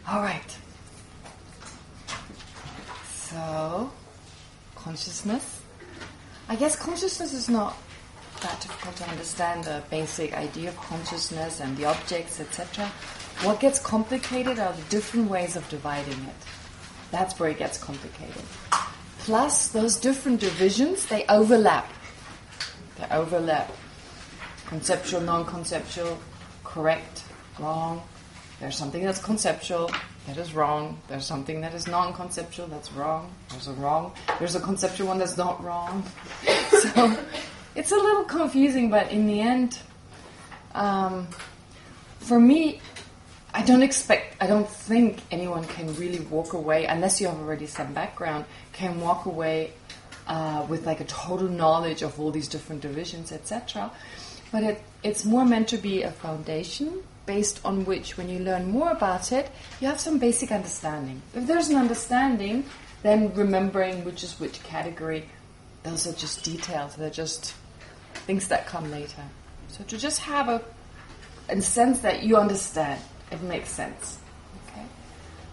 All right. So, consciousness. I guess consciousness is not that difficult to understand, the basic idea of consciousness and the objects, etc. What gets complicated are the different ways of dividing it. That's where it gets complicated. Plus, those different divisions, they overlap. Conceptual, non-conceptual, correct, wrong. There's something that's conceptual, that is wrong. There's something that is non-conceptual, that's wrong. There's a conceptual one that's not wrong. So, it's a little confusing, but in the end, for me, I don't think anyone can really walk away, unless you have already some background, can walk away with like a total knowledge of all these different divisions, etc. But it's more meant to be a foundation based on which, when you learn more about it, you have some basic understanding. If there's an understanding, then remembering which is which category, those are just details. They're just things that come later. So to just have a sense that you understand, it makes sense. Okay.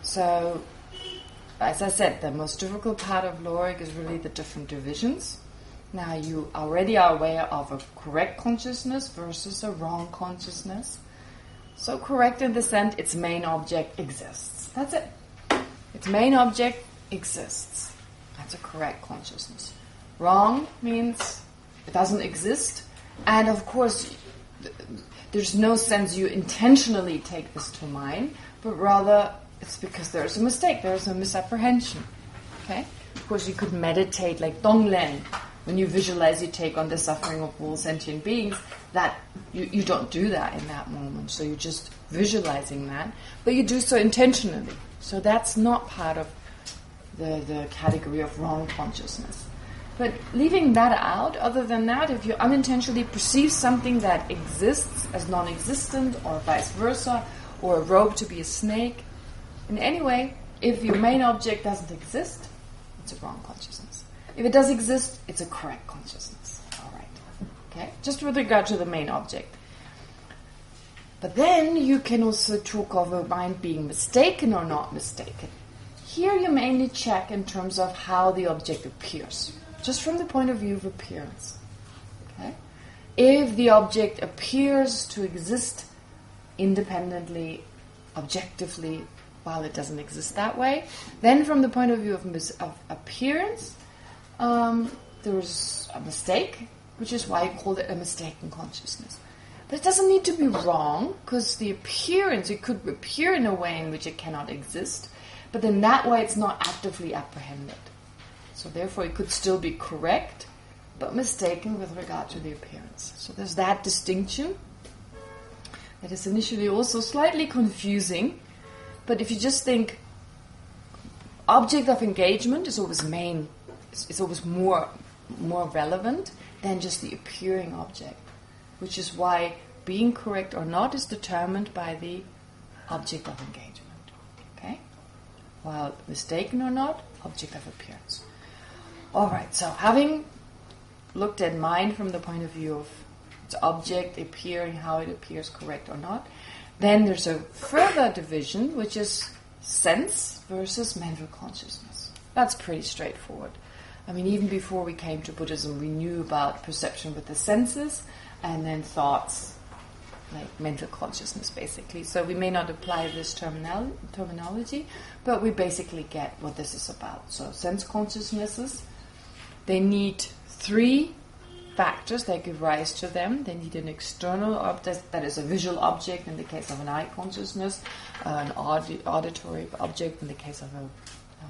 So, as I said, the most difficult part of Lorig is really the different divisions. Now you already are aware of a correct consciousness versus a wrong consciousness. So correct in the sense its main object exists. That's it. Its main object exists. That's a correct consciousness. Wrong means it doesn't exist. And of course, there's no sense you intentionally take this to mind, but rather it's because there's a mistake, there's a misapprehension. Okay? Of course, you could meditate like Donglen. When you visualize, you take on the suffering of all sentient beings, that you don't do that in that moment. So you're just visualizing that, but you do so intentionally. So that's not part of the category of wrong consciousness. But leaving that out, other than that, if you unintentionally perceive something that exists as non-existent, or vice versa, or a rope to be a snake, in any way, if your main object doesn't exist, it's a wrong consciousness. If it does exist, it's a correct consciousness. All right. Okay? Just with regard to the main object. But then you can also talk of a mind being mistaken or not mistaken. Here you mainly check in terms of how the object appears. Just from the point of view of appearance. Okay? If the object appears to exist independently, objectively, while it doesn't exist that way, then from the point of view of appearance, there's a mistake, which is why I called it a mistaken consciousness. But it doesn't need to be wrong, because the appearance, it could appear in a way in which it cannot exist, but in that way it's not actively apprehended. So therefore it could still be correct, but mistaken with regard to the appearance. So there's that distinction. That is initially also slightly confusing, but if you just think object of engagement is always main, it's always more relevant than just the appearing object, which is why being correct or not is determined by the object of engagement. Okay? While mistaken or not, object of appearance. Alright, so having looked at mind from the point of view of its object appearing, how it appears correct or not, then there's a further division, which is sense versus mental consciousness. That's pretty straightforward. I mean, even before we came to Buddhism, we knew about perception with the senses, and then thoughts, like mental consciousness, basically. So we may not apply this terminology, but we basically get what this is about. So sense consciousnesses, they need three factors that give rise to them. They need an external object, that is a visual object in the case of an eye consciousness, an auditory object in the case of an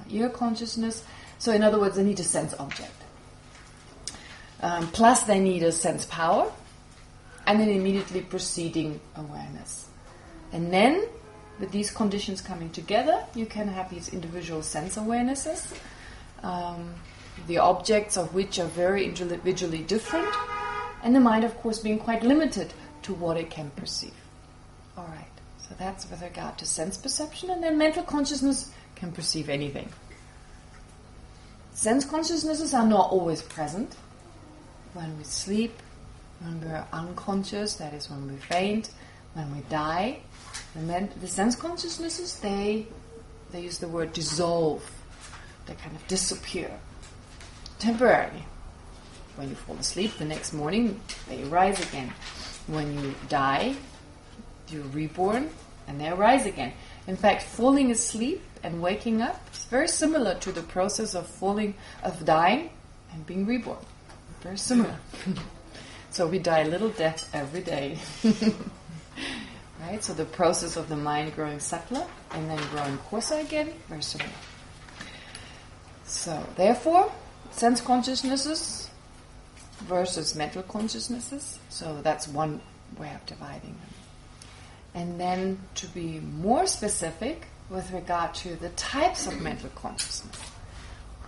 ear consciousness. So in other words, they need a sense object. Plus they need a sense power, and then immediately preceding awareness. And then, with these conditions coming together, you can have these individual sense awarenesses, the objects of which are very individually different, and the mind, of course, being quite limited to what it can perceive. All right, so that's with regard to sense perception, and then mental consciousness can perceive anything. Sense consciousnesses are not always present. When we sleep, when we're unconscious, that is when we faint, When we die, the sense consciousnesses, they use the word dissolve. They kind of disappear temporarily. When you fall asleep, the next morning they rise again. When you die, you're reborn and they rise again. In fact, falling asleep and waking up is very similar to the process of dying and being reborn. Very similar. So we die a little death every day. Right? So the process of the mind growing subtler and then growing coarser again, very similar. So therefore, sense consciousnesses versus mental consciousnesses. So that's one way of dividing them. And then to be more specific with regard to the types of mental consciousness.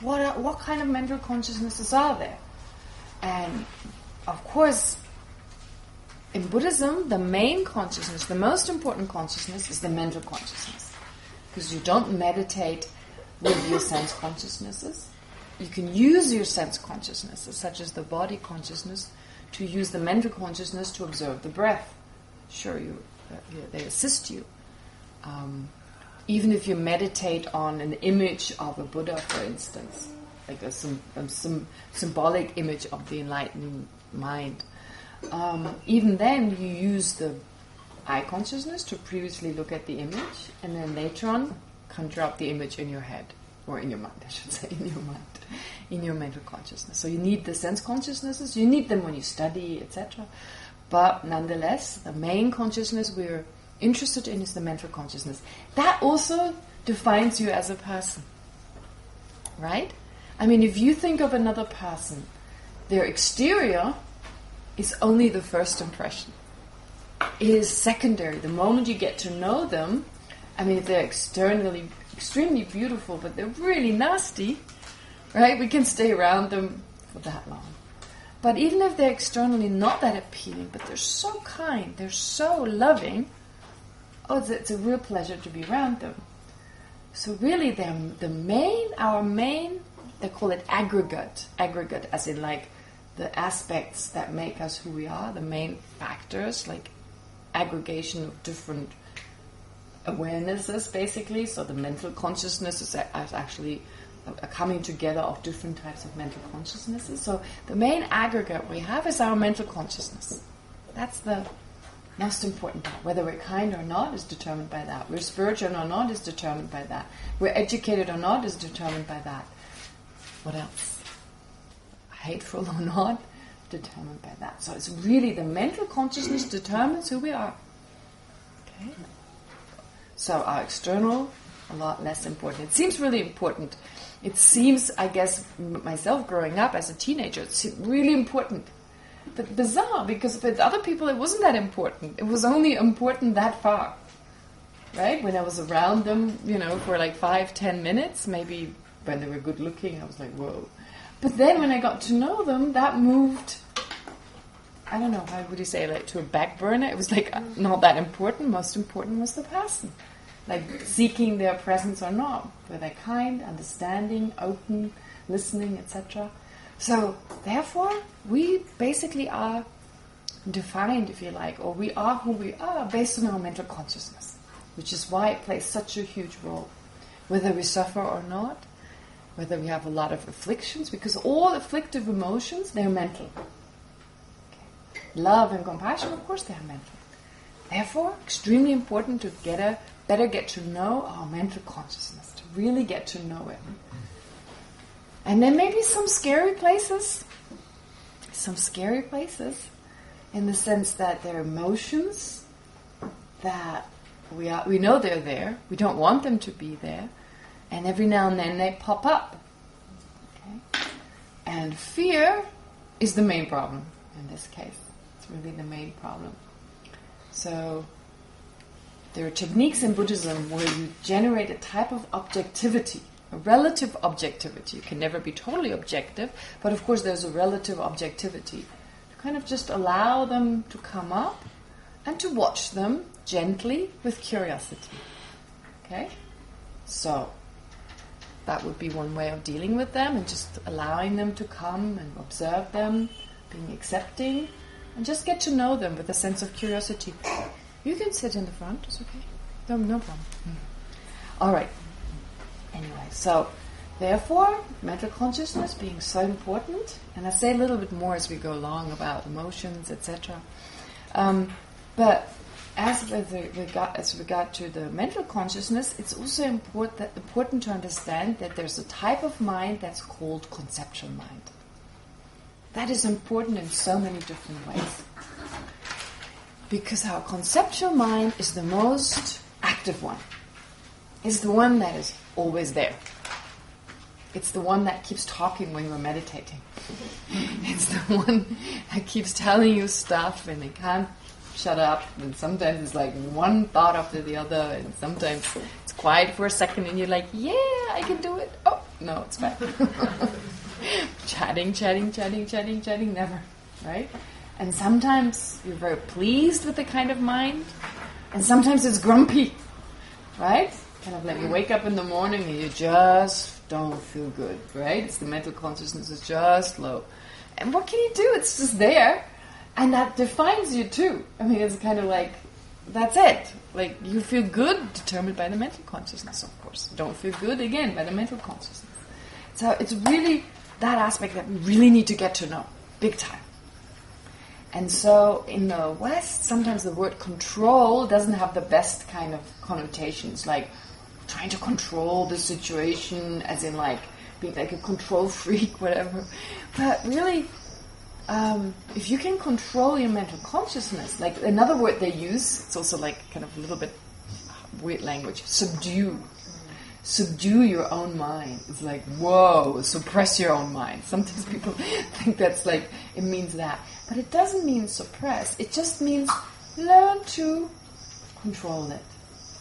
What kind of mental consciousnesses are there? And of course, in Buddhism, the main consciousness, the most important consciousness is the mental consciousness. Because you don't meditate with your sense consciousnesses. You can use your sense consciousnesses, such as the body consciousness, to use the mental consciousness to observe the breath. Sure, they assist you. Even if you meditate on an image of a Buddha, for instance, like some symbolic image of the enlightening mind, even then you use the eye consciousness to previously look at the image, and then later on conjure up the image in your head, or in your mind, I should say, in your mind, in your mental consciousness. So you need the sense consciousnesses, you need them when you study, etc. But nonetheless, the main consciousness we're interested in is the mental consciousness. That also defines you as a person. Right? I mean, if you think of another person, their exterior is only the first impression. It is secondary. The moment you get to know them, I mean, if they're externally extremely beautiful, but they're really nasty, right? We can stay around them for that long. But even if they're externally not that appealing, but they're so kind, they're so loving, it's a real pleasure to be around them. So really, our main, they call it aggregate as in like the aspects that make us who we are, the main factors, like aggregation of different awarenesses, basically. So the mental consciousness is actually a coming together of different types of mental consciousnesses. So the main aggregate we have is our mental consciousness. That's the most important part. Whether we're kind or not is determined by that. We're spiritual or not is determined by that. We're educated or not is determined by that. What else? Hateful or not, determined by that. So it's really the mental consciousness determines who we are. Okay? So our external, a lot less important. It seems really important. It seems, I guess, myself growing up as a teenager, it seemed really important. But bizarre, because with other people it wasn't that important. It was only important that far. Right? When I was around them, for like 5-10 minutes, maybe when they were good looking, I was like, whoa. But then when I got to know them, that moved, I don't know, how would you say, like to a back burner? It was like not that important. Most important was the person. Like seeking their presence or not. Were they kind, understanding, open, listening, etc. So, therefore, we basically are defined, if you like, or we are who we are based on our mental consciousness, which is why it plays such a huge role. Whether we suffer or not, whether we have a lot of afflictions, because all afflictive emotions, they're mental. Okay. Love and compassion, of course, they're mental. Therefore, extremely important to better get to know our mental consciousness, to really get to know it. And then maybe some scary places in the sense that they're emotions that we know they're there, we don't want them to be there, and every now and then they pop up. Okay? And fear is the main problem in this case. It's really the main problem. So there are techniques in Buddhism where you generate a type of objectivity, a relative objectivity. You can never be totally objective, but of course there's a relative objectivity. To kind of just allow them to come up and to watch them gently with curiosity. Okay? So that would be one way of dealing with them, and just allowing them to come and observe them, being accepting, and just get to know them with a sense of curiosity. You can sit in the front, it's okay. No problem. All right. Anyway, so therefore, mental consciousness being so important, and I say a little bit more as we go along about emotions, etc. But as regard to the mental consciousness, it's also important to understand that there's a type of mind that's called conceptual mind. That is important in so many different ways. Because our conceptual mind is the most active one. It's the one that is always there. It's the one that keeps talking when we're meditating. It's the one that keeps telling you stuff and they can't shut up. And sometimes it's like one thought after the other, and sometimes it's quiet for a second and you're like, yeah, I can do it. Oh, no, it's back. Chatting, never, right? And sometimes you're very pleased with the kind of mind, and sometimes it's grumpy, right? Kind of like you wake up in the morning and you just don't feel good, right? It's the mental consciousness is just low. And what can you do? It's just there. And that defines you too. I mean, it's kind of like, that's it. Like, you feel good, determined by the mental consciousness, of course. Don't feel good, again, by the mental consciousness. So it's really that aspect that we really need to get to know, big time. And so in the West, sometimes the word control doesn't have the best kind of connotations, like trying to control the situation, as in like being like a control freak, whatever. But really, if you can control your mental consciousness, like another word they use, it's also like kind of a little bit weird language, subdue. Subdue your own mind. It's like, whoa, suppress your own mind. Sometimes people think that's like, it means that. But it doesn't mean suppress. It just means learn to control it,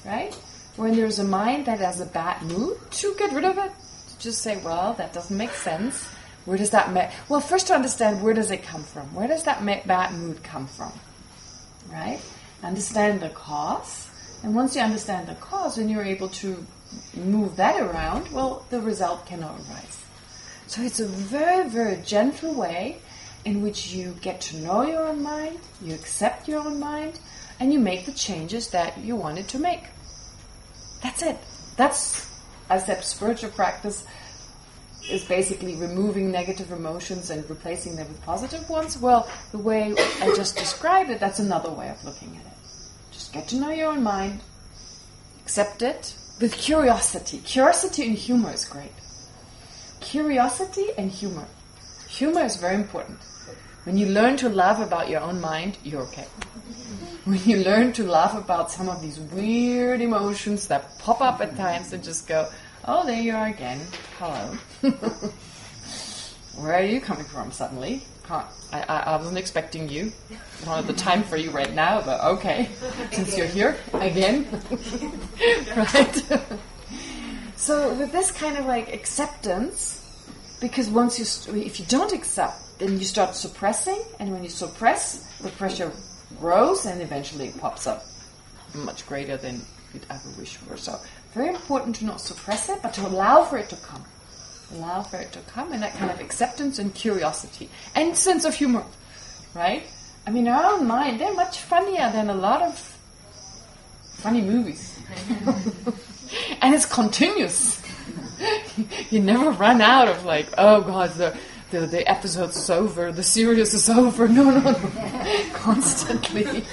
right? When there's a mind that has a bad mood, to get rid of it. To just say, well, that doesn't make sense. Where does that... well, first to understand, where does it come from? Where does that bad mood come from? Right? Understand the cause. And once you understand the cause, then you're able to move that around, well, the result cannot arise. So it's a very, very gentle way in which you get to know your own mind, you accept your own mind, and you make the changes that you wanted to make. That's it. That's, I said, spiritual practice is basically removing negative emotions and replacing them with positive ones. Well, the way I just described it, that's another way of looking at it. Just get to know your own mind, accept it with curiosity. Curiosity and humor is great. Curiosity and humor. Humor is very important. When you learn to laugh about your own mind, you're okay. When you learn to laugh about some of these weird emotions that pop up at times and just go, oh, there you are again. Hello. Where are you coming from suddenly? I wasn't expecting you. I don't have the time for you right now, but okay. Since you're here again. Right? So with this kind of like acceptance, because if you don't accept, then you start suppressing, and when you suppress, the pressure grows and eventually it pops up much greater than you'd ever wish for. So very important to not suppress it, but to allow for it to come. Allow for it to come, and that kind of acceptance and curiosity and sense of humor, right? I mean, our own mind, they're much funnier than a lot of funny movies. And it's continuous. You never run out of like, oh God, the episode is over, the series is over. No. Constantly.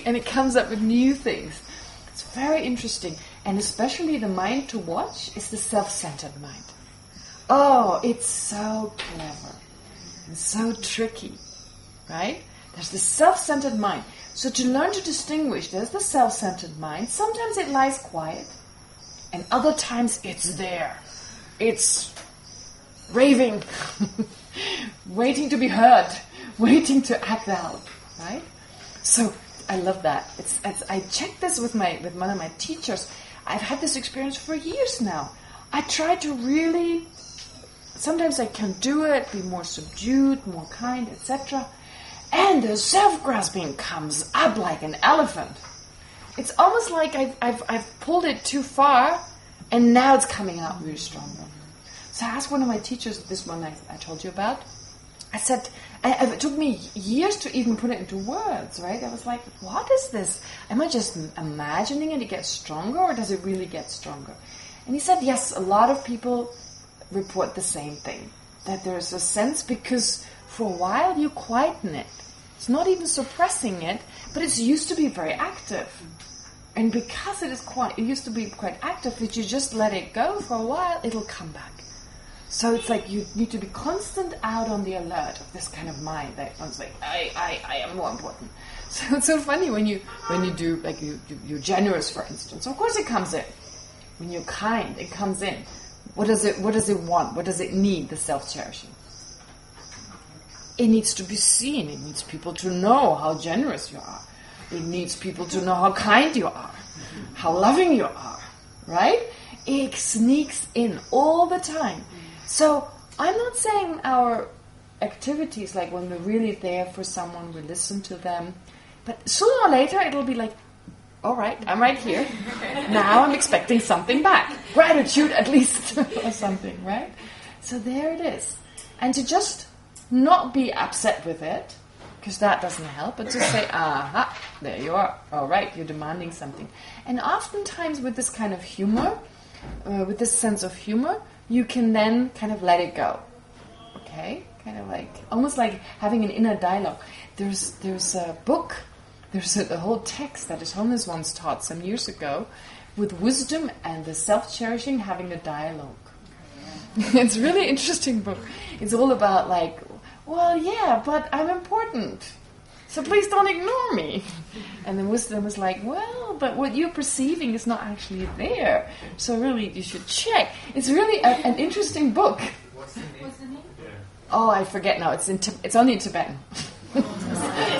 And it comes up with new things. It's very interesting. And especially the mind to watch is the self-centered mind. Oh, it's so clever and so tricky, right? There's the self-centered mind. So to learn to distinguish, there's the self-centered mind. Sometimes it lies quiet, and other times it's there. It's raving, waiting to be heard, waiting to act out, right? So I love that. I checked this with one of my teachers. I've had this experience for years now. I try to really... Sometimes I can do it, be more subdued, more kind, etc. And the self-grasping comes up like an elephant. It's almost like I've pulled it too far, and now it's coming out really stronger. So I asked one of my teachers, this one I told you about, I said, it took me years to even put it into words, right? I was like, what is this? Am I just imagining it gets stronger, or does it really get stronger? And he said, yes, a lot of people report the same thing, that there's a sense because for a while you quieten it. It's not even suppressing it, but it's used to be very active. And because it used to be quite active, if you just let it go for a while, it'll come back. So it's like you need to be constant out on the alert of this kind of mind that comes like, I am more important. So it's so funny when you do, like you're generous, for instance. Of course it comes in. When you're kind, it comes in. What does it want? What does it need, the self-cherishing? It needs to be seen. It needs people to know how generous you are. It needs people to know how kind you are, how loving you are, right? It sneaks in all the time. So I'm not saying our activities, like when we're really there for someone, we listen to them, but sooner or later it'll be like, all right, I'm right here. Now I'm expecting something back. Gratitude at least, or something, right? So there it is. And to just not be upset with it, because that doesn't help, but just say, aha, there you are. All right, you're demanding something. And oftentimes with this kind of humor, with this sense of humor, you can then kind of let it go. Okay? Kind of like, almost like having an inner dialogue. There's a book, there's a whole text that his Holiness once taught some years ago, with wisdom and the self-cherishing having a dialogue. It's a really interesting book. It's all about like, well, yeah, but I'm important, so please don't ignore me. And the wisdom was like, well, but what you're perceiving is not actually there, so really you should check. It's really an interesting book. What's the name? Oh, I forget now. It's only in Tibetan.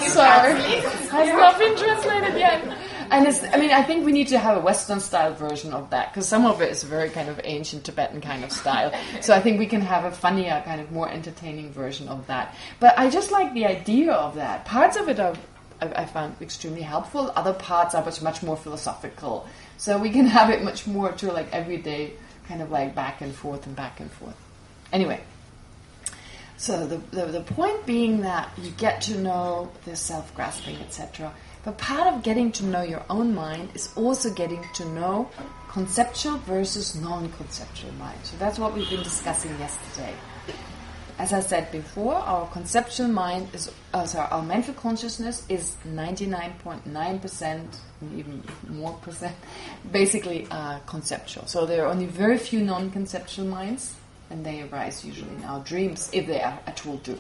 Sorry, has not been translated yet. And I think we need to have a Western style version of that, because some of it is very kind of ancient Tibetan kind of style. So I think we can have a funnier, kind of more entertaining version of that. But I just like the idea of that. Parts of it I found extremely helpful. Other parts are much more philosophical. So we can have it much more to like everyday, kind of like back and forth and back and forth. Anyway. So the point being that you get to know the self-grasping, etc. But part of getting to know your own mind is also getting to know conceptual versus non-conceptual mind. So that's what we've been discussing yesterday. As I said before, our conceptual mind our mental consciousness is 99.9%, even more percent, basically conceptual. So there are only very few non-conceptual minds, and they arise usually in our dreams, if they are at all do.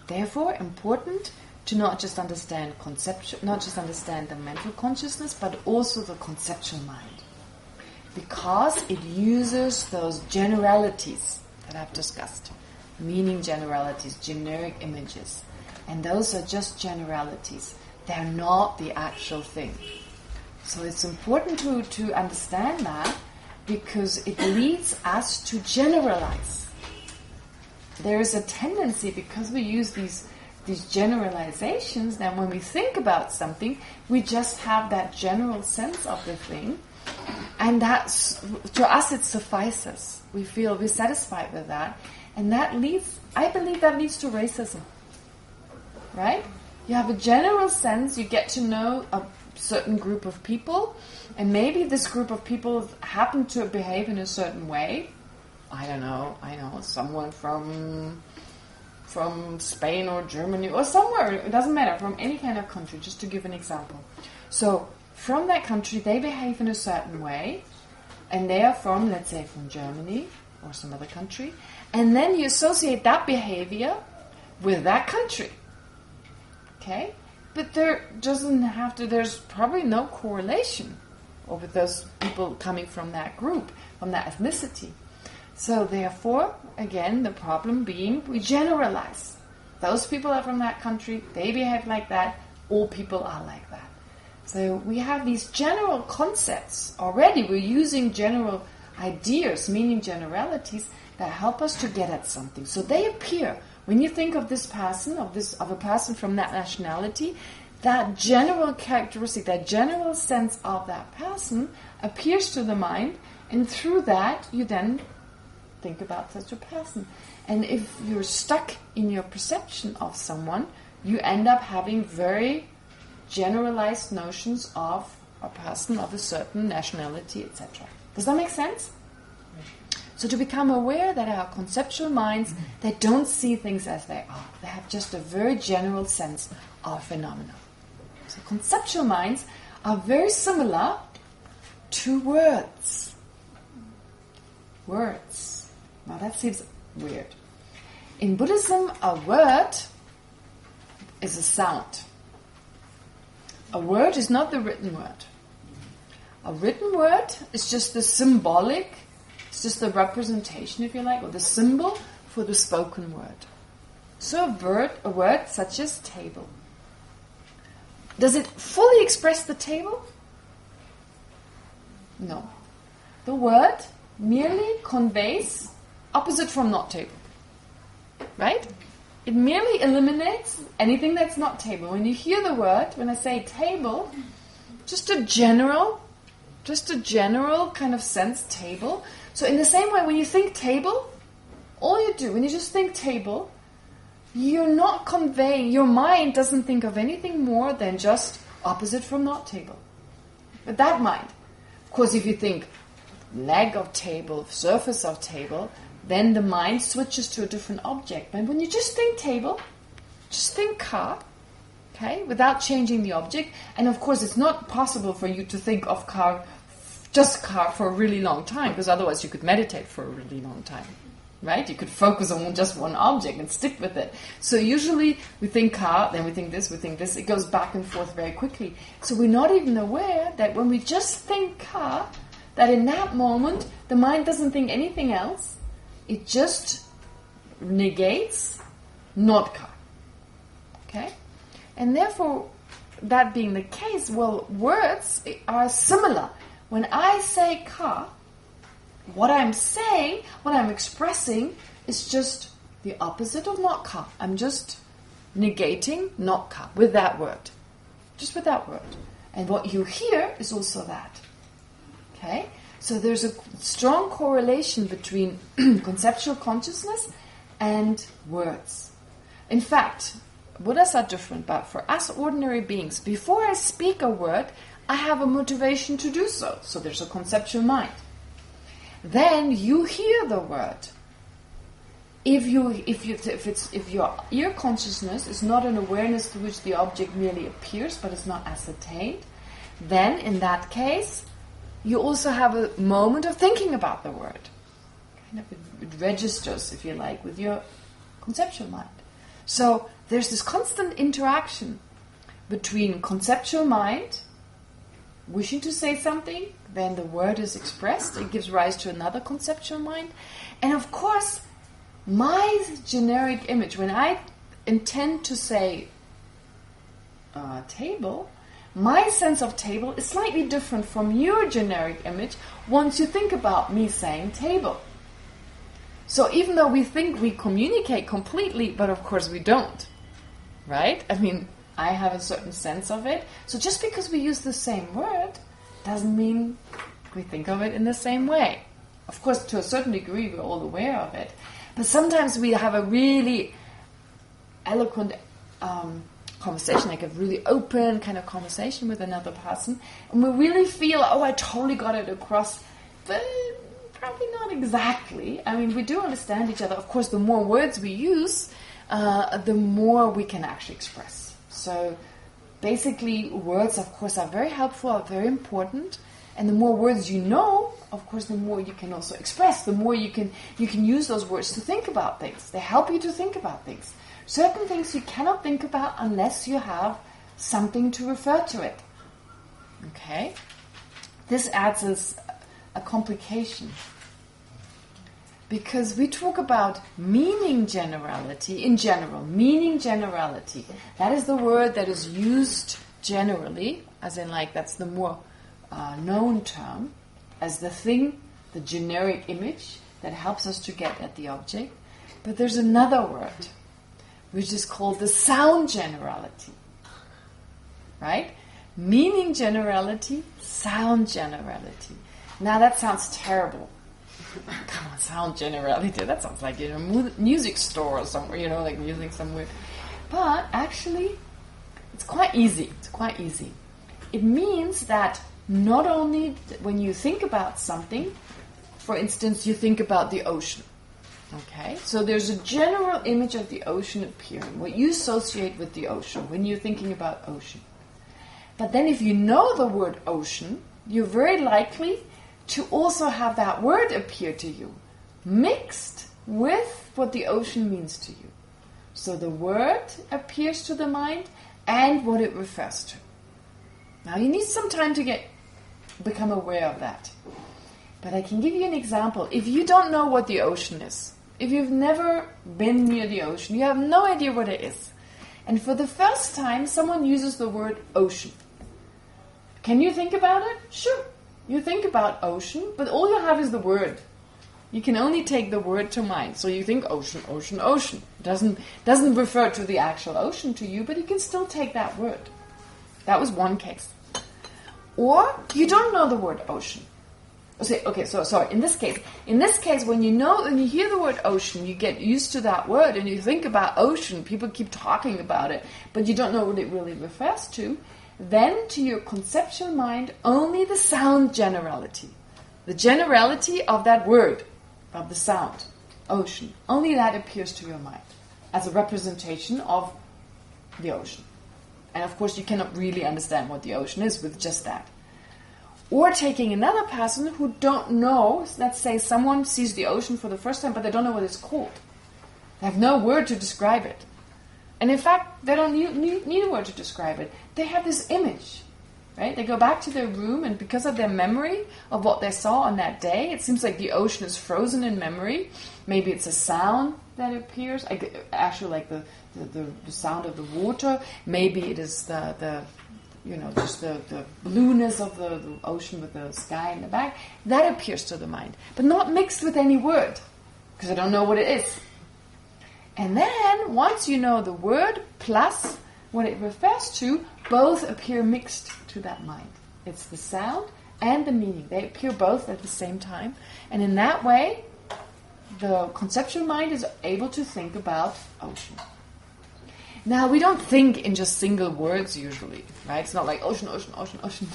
Therefore, important to not just understand the mental consciousness, but also the conceptual mind, because it uses those generalities that I've discussed, meaning generalities, generic images, and those are just generalities. They're not the actual thing. So it's important to understand that, because it leads us to generalize. There is a tendency, because we use these generalizations, that when we think about something, we just have that general sense of the thing, and that's, to us it suffices. We're satisfied with that, and I believe that leads to racism. Right? You have a general sense, you get to know a certain group of people, and maybe this group of people happen to behave in a certain way. I know, someone from Spain or Germany or somewhere, it doesn't matter, from any kind of country, just to give an example. So from that country, they behave in a certain way, and they are from, let's say, from Germany or some other country, and then you associate that behavior with that country. Okay? But there's probably no correlation with those people coming from that group, from that ethnicity. So therefore, again, the problem being, we generalize. Those people are from that country, they behave like that, all people are like that. So we have these general concepts already. We're using general ideas, meaning generalities, that help us to get at something. So they appear. When you think of this person, of a person from that nationality, that general characteristic, that general sense of that person appears to the mind, and through that you then think about such a person. And if you're stuck in your perception of someone, you end up having very generalized notions of a person of a certain nationality, etc. Does that make sense? So to become aware that our conceptual minds, they don't see things as they are. They have just a very general sense of phenomena. So conceptual minds are very similar to words. Words. Now that seems weird. In Buddhism, a word is a sound. A word is not the written word. A written word is just the symbolic, it's just the representation, if you like, or the symbol for the spoken word. So a word such as table. Does it fully express the table? No. The word merely conveys opposite from not table. Right? It merely eliminates anything that's not table. When you hear the word, when I say table, just a general kind of sense, table. So in the same way, when you think table, all you do, when you just think table, you're not conveying, your mind doesn't think of anything more than just opposite from not table. But that mind. Of course, if you think leg of table, surface of table, then the mind switches to a different object. But when you just think table, just think car, okay, without changing the object. And of course, it's not possible for you to think of car, just car, for a really long time, because otherwise you could meditate for a really long time, right? You could focus on just one object and stick with it. So usually we think car, then we think this, we think this. It goes back and forth very quickly. So we're not even aware that when we just think car, that in that moment, the mind doesn't think anything else. It just negates not car. Okay? And therefore, that being the case, well, words are similar. When I say car, what I'm saying, what I'm expressing, is just the opposite of not car. I'm just negating not car with that word. Just with that word. And what you hear is also that. Okay? So there's a strong correlation between conceptual consciousness and words. In fact, Buddhas are different, but for us ordinary beings, before I speak a word, I have a motivation to do so. So there's a conceptual mind. Then you hear the word. If your ear consciousness is not an awareness to which the object merely appears, but is not ascertained, then in that case, you also have a moment of thinking about the word. Kind of it registers, if you like, with your conceptual mind. So there's this constant interaction between conceptual mind wishing to say something, then the word is expressed, it gives rise to another conceptual mind. And of course, my generic image, when I intend to say table, my sense of table is slightly different from your generic image once you think about me saying table. So even though we think we communicate completely, but of course we don't. Right? I mean, I have a certain sense of it. So just because we use the same word doesn't mean we think of it in the same way. Of course, to a certain degree, we're all aware of it. But sometimes we have a really eloquent conversation, like a really open kind of conversation with another person, and we really feel, oh, I totally got it across, but probably not exactly. I mean, we do understand each other. Of course, the more words we use, the more we can actually express. So basically, words, of course, are very helpful, are very important, and the more words you know, of course, the more you can also express, the more you can use those words to think about things. They help you to think about things. Certain things you cannot think about unless you have something to refer to it. Okay? This adds a complication. Because we talk about meaning generality in general. Meaning generality. That is the word that is used generally, as in like that's the more known term, as the thing, the generic image that helps us to get at the object. But there's another word, which is called the sound generality. Right? Meaning generality, sound generality. Now that sounds terrible. Come on, sound generality. That sounds like in a music store or somewhere, like music somewhere. But actually, it's quite easy. It's quite easy. It means that not only when you think about something, for instance, you think about the ocean. Okay? So there's a general image of the ocean appearing, what you associate with the ocean when you're thinking about ocean. But then if you know the word ocean, you're very likely to also have that word appear to you, mixed with what the ocean means to you. So the word appears to the mind and what it refers to. Now you need some time to become aware of that. But I can give you an example. If you don't know what the ocean is, if you've never been near the ocean, you have no idea what it is. And for the first time, someone uses the word ocean. Can you think about it? Sure. You think about ocean, but all you have is the word. You can only take the word to mind. So you think ocean, ocean, ocean. Doesn't refer to the actual ocean to you, but you can still take that word. That was one case. Or you don't know the word ocean. Sorry. In this case, when you hear the word ocean, you get used to that word and you think about ocean. People keep talking about it, but you don't know what it really refers to. Then to your conceptual mind, only the sound generality. The generality of that word, of the sound, ocean. Only that appears to your mind as a representation of the ocean. And of course you cannot really understand what the ocean is with just that. Or taking another person who don't know, let's say someone sees the ocean for the first time, but they don't know what it's called. They have no word to describe it. And in fact, they don't need a word to describe it. They have this image, right? They go back to their room, and because of their memory of what they saw on that day, it seems like the ocean is frozen in memory. Maybe it's a sound that appears, actually like the sound of the water. Maybe it is the blueness of the ocean with the sky in the back. That appears to the mind, but not mixed with any word, because I don't know what it is. And then, once you know the word plus what it refers to, both appear mixed to that mind. It's the sound and the meaning. They appear both at the same time. And in that way, the conceptual mind is able to think about ocean. Now, we don't think in just single words usually, right? It's not like ocean, ocean, ocean, ocean.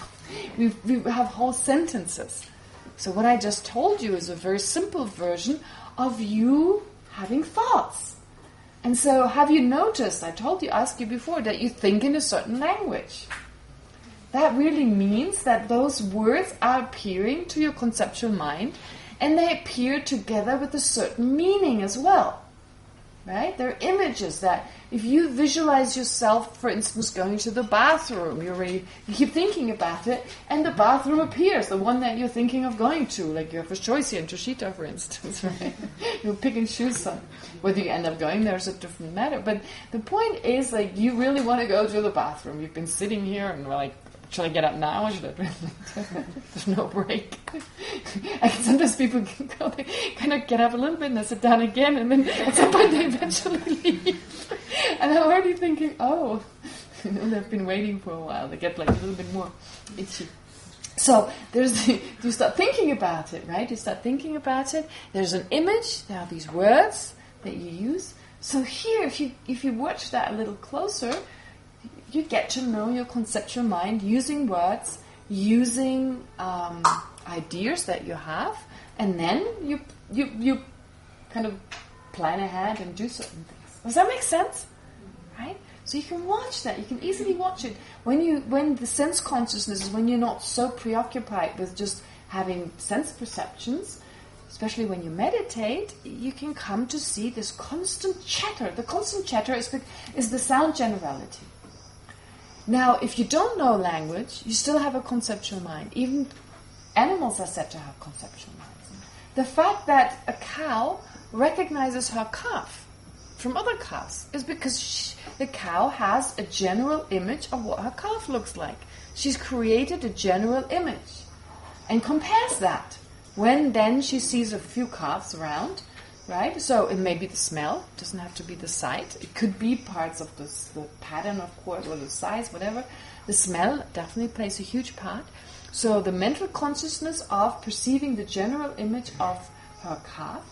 We have whole sentences. So what I just told you is a very simple version of you having thoughts. And so, have you noticed, asked you before, that you think in a certain language? That really means that those words are appearing to your conceptual mind, and they appear together with a certain meaning as well. Right? They're images that, if you visualize yourself, for instance, going to the bathroom, you keep thinking about it, and the bathroom appears, the one that you're thinking of going to, like your first choice here in Toshita, for instance, right? You pick and choose some. Whether you end up going there is a different matter. But the point is, like, you really want to go to the bathroom. You've been sitting here and like, should I get up now or should I? There's no break. And sometimes people can go, they kind of get up a little bit and they sit down again, and then at some point they eventually leave. And I'm already thinking, they've been waiting for a while. They get like a little bit more itchy. So you start thinking about it, right? You start thinking about it. There's an image. There are these words that you use. So here, if you watch that a little closer, you get to know your conceptual mind using words, using ideas that you have, and then you kind of plan ahead and do certain things. Does that make sense? Right? So you can watch that. You can easily watch it when the sense consciousness is when you're not so preoccupied with just having sense perceptions. Especially when you meditate, you can come to see this constant chatter. The constant chatter is the sound generality. Now, if you don't know language, you still have a conceptual mind. Even animals are said to have conceptual minds. The fact that a cow recognizes her calf from other cows is because the cow has a general image of what her calf looks like. She's created a general image and compares that. When then she sees a few calves around, right? So it may be the smell, it doesn't have to be the sight. It could be parts of the pattern, of course, or the size, whatever. The smell definitely plays a huge part. So the mental consciousness of perceiving the general image of her calf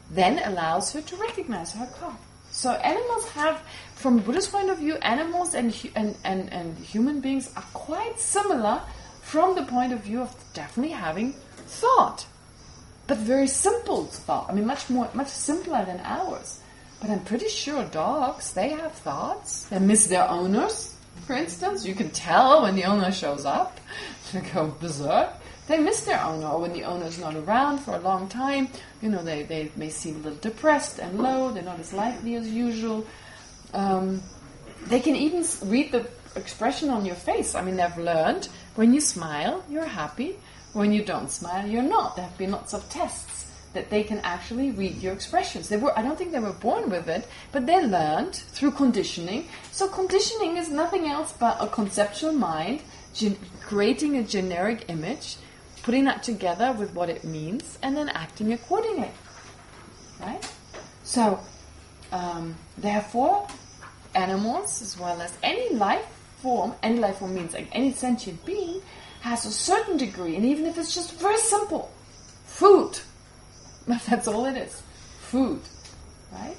then allows her to recognize her calf. So animals have, from a Buddhist point of view, animals and human beings are quite similar from the point of view of definitely having thought. But very simple thought. I mean, much simpler than ours. But I'm pretty sure dogs, they have thoughts. They miss their owners, for instance. You can tell when the owner shows up. They go berserk. They miss their owner, or when the owner's not around for a long time, they may seem a little depressed and low, they're not as lively as usual. They can even read the expression on your face. I mean, they've learned, when you smile, you're happy. When you don't smile, you're not. There have been lots of tests that they can actually read your expressions. I don't think they were born with it, but they learned through conditioning. So conditioning is nothing else but a conceptual mind creating a generic image, putting that together with what it means, and then acting accordingly. Right? So, therefore, animals, as well as any life form means like any sentient being, has a certain degree, and even if it's just very simple, food. That's all it is. Food. Right?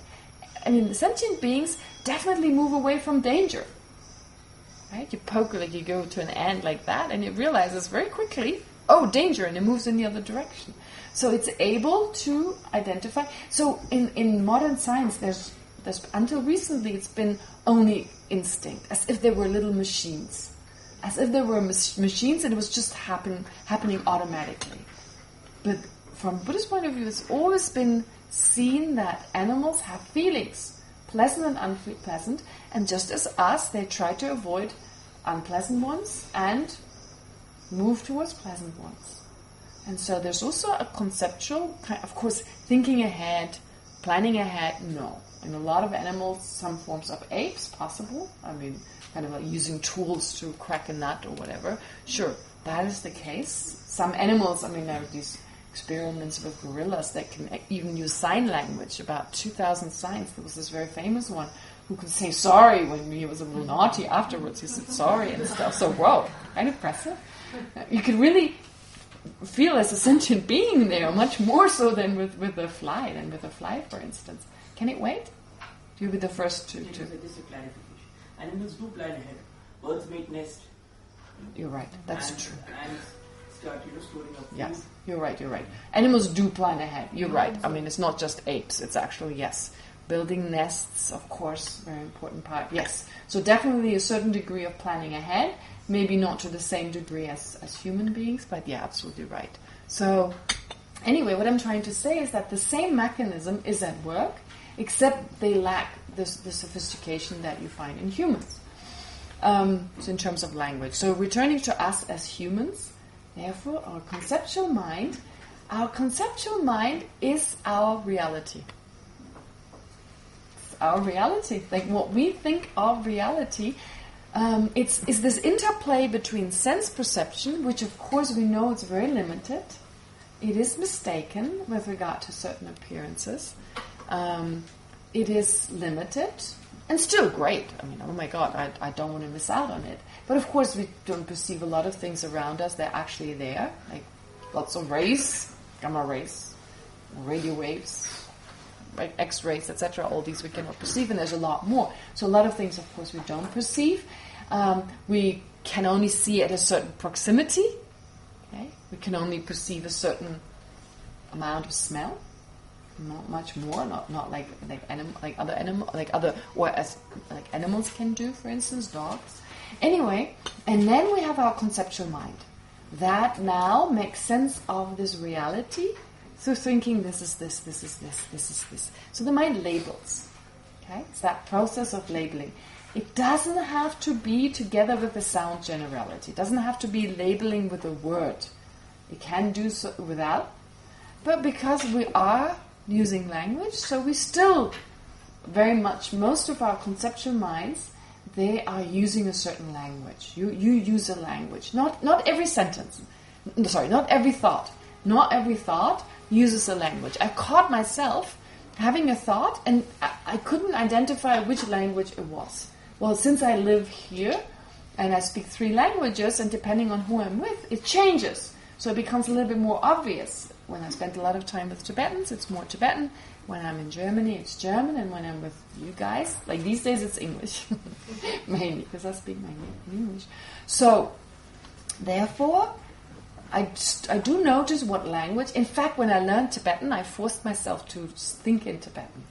I mean, the sentient beings definitely move away from danger. Right? You poke, like you go to an ant like that, and it realizes very quickly, oh, danger, and it moves in the other direction. So it's able to identify. So in modern science, there's until recently, it's been only instinct, as if there were little machines. As if there were machines and it was just happening automatically. But from Buddhist point of view, it's always been seen that animals have feelings, pleasant and unpleasant, and just as us, they try to avoid unpleasant ones and move towards pleasant ones. And so there's also a conceptual, of course, thinking ahead, planning ahead, no. In a lot of animals, some forms of apes, possible. I mean, kind of like using tools to crack a nut or whatever. Sure, that is the case. Some animals, I mean, there are these experiments with gorillas that can even use sign language. About 2,000 signs. There was this very famous one who could say sorry when he was a little naughty. Afterwards, he said sorry and stuff. So, whoa, kind of impressive. You could really feel as a sentient being there, much more so than with a fly, for instance. Can it wait? You'll be the first to... Just a clarification. Animals do plan ahead. Birds make nest. You're right. That's true. And start, storing up food. Yes, you're right. Animals do plan ahead. You're right. I mean, it's not just apes. It's actually, yes. Building nests, of course, very important part. Yes. So definitely a certain degree of planning ahead. Maybe not to the same degree as human beings, but yeah, absolutely right. So, anyway, what I'm trying to say is that the same mechanism is at work, except they lack the sophistication that you find in humans. So in terms of language. So returning to us as humans, therefore our conceptual mind is our reality. It's our reality. Like what we think of reality, it's this interplay between sense perception, which of course we know it's very limited. It is mistaken with regard to certain appearances. It is limited and still great. I mean, oh my God, I don't want to miss out on it. But of course we don't perceive a lot of things around us. They're actually there, like lots of rays, gamma rays, radio waves, right, X-rays, etc. All these we cannot perceive, and there's a lot more. So a lot of things, of course, we don't perceive. We can only see at a certain proximity. Okay? We can only perceive a certain amount of smell. Not much more, not like animals can do, for instance, dogs. Anyway, and then we have our conceptual mind that now makes sense of this reality through thinking this is this, this is this, this is this. So the mind labels. Okay, it's that process of labeling. It doesn't have to be together with the sound generality. It doesn't have to be labeling with a word. It can do so without, but because we are using language, so we still very much, most of our conceptual minds, they are using a certain language. You use a language. Not every sentence. Sorry, not every thought. Not every thought uses a language. I caught myself having a thought and I couldn't identify which language it was. Well, since I live here, and I speak 3 languages, and depending on who I'm with, it changes. So it becomes a little bit more obvious. When I spend a lot of time with Tibetans, it's more Tibetan. When I'm in Germany, it's German. And when I'm with you guys, like these days, it's English. Mainly, because I speak my English. So, therefore, I do notice what language. In fact, when I learned Tibetan, I forced myself to think in Tibetan.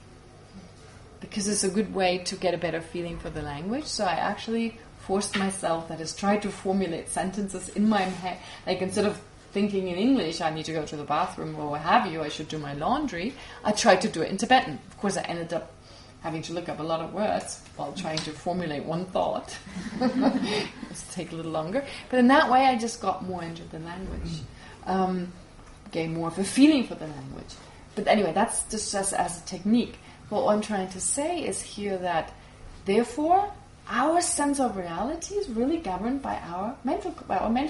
Because it's a good way to get a better feeling for the language. So I actually forced myself, that is, try to formulate sentences in my head. Like, instead of thinking in English, I need to go to the bathroom or what have you, I should do my laundry, I tried to do it in Tibetan. Of course, I ended up having to look up a lot of words while trying to formulate one thought. It's take a little longer. But in that way, I just got more into the language. Gained more of a feeling for the language. But anyway, that's just as a technique. What I'm trying to say is here that, therefore, our sense of reality is really governed by our mental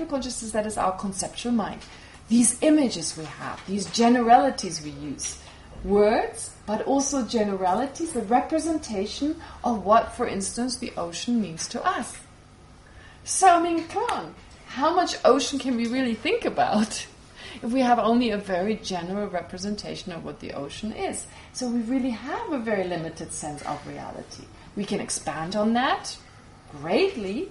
consciousness, that is our conceptual mind. These images we have, these generalities we use, words, but also generalities, the representation of what, for instance, the ocean means to us. So, I mean, come on, how much ocean can we really think about if we have only a very general representation of what the ocean is? So we really have a very limited sense of reality. We can expand on that greatly,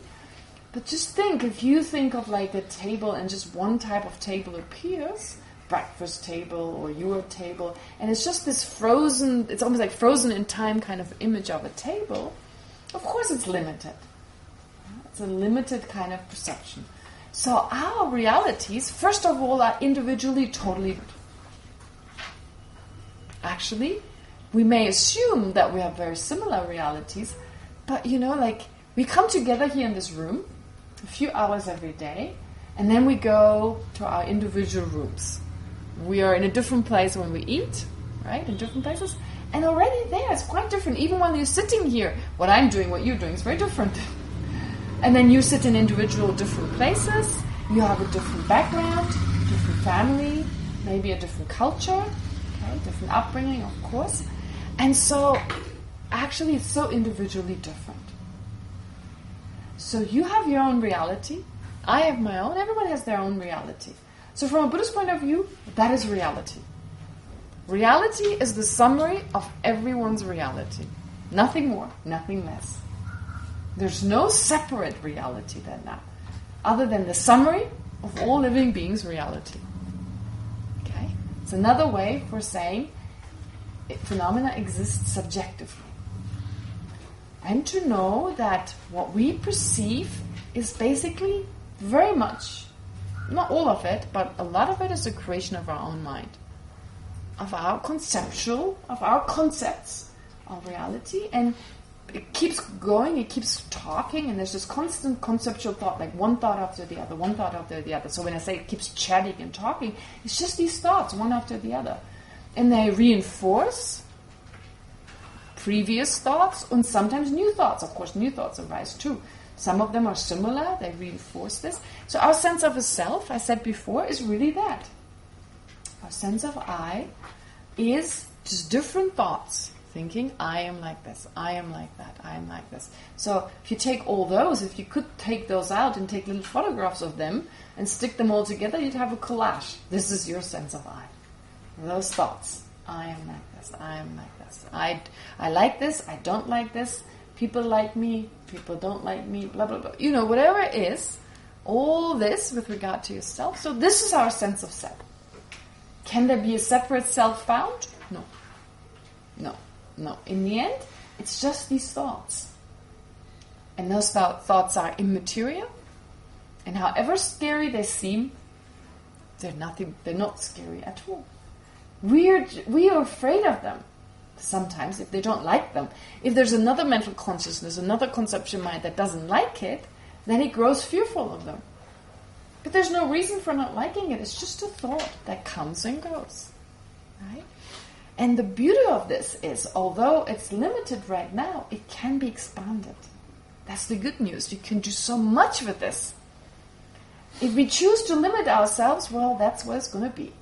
but just think, if you think of like a table and just one type of table appears, breakfast table or your table, and it's just this frozen, it's almost like frozen in time kind of image of a table, of course it's limited. It's a limited kind of perception. So our realities, first of all, are individually totally different. Actually, we may assume that we have very similar realities, but like we come together here in this room a few hours every day, and then we go to our individual rooms. We are in a different place when we eat, right? In different places. And already there, it's quite different. Even when you're sitting here, what I'm doing, what you're doing is very different. And then you sit in individual different places. You have a different background, different family, maybe a different culture, okay? Different upbringing, of course. And so, actually, it's so individually different. So you have your own reality, I have my own, everyone has their own reality. So from a Buddhist point of view, that is reality. Reality is the summary of everyone's reality. Nothing more, nothing less. There's no separate reality than that, other than the summary of all living beings' reality. Okay? It's another way for saying phenomena exist subjectively. And to know that what we perceive is basically very much, not all of it, but a lot of it is a creation of our own mind, of our conceptual, of our concepts of reality, and it keeps going, it keeps talking, and there's this constant conceptual thought, like one thought after the other, one thought after the other. So when I say it keeps chatting and talking, it's just these thoughts, one after the other. And they reinforce previous thoughts and sometimes new thoughts. Of course, new thoughts arise too. Some of them are similar, they reinforce this. So our sense of a self, I said before, is really that. Our sense of I is just different thoughts. Thinking, I am like this, I am like that, I am like this. So if you take all those, if you could take those out and take little photographs of them and stick them all together, you'd have a collage. This is your sense of I. Those thoughts. I am like this, I am like this. I like this, I don't like this. People like me, people don't like me, blah, blah, blah. Whatever it is, all this with regard to yourself. So this is our sense of self. Can there be a separate self found? No. No. No, in the end, it's just these thoughts. And those thoughts are immaterial. And however scary they seem, they're not scary at all. We are afraid of them sometimes if they don't like them. If there's another mental consciousness, another conceptual mind that doesn't like it, then it grows fearful of them. But there's no reason for not liking it. It's just a thought that comes and goes. Right? And the beauty of this is, although it's limited right now, it can be expanded. That's the good news. You can do so much with this. If we choose to limit ourselves, well, that's what it's going to be.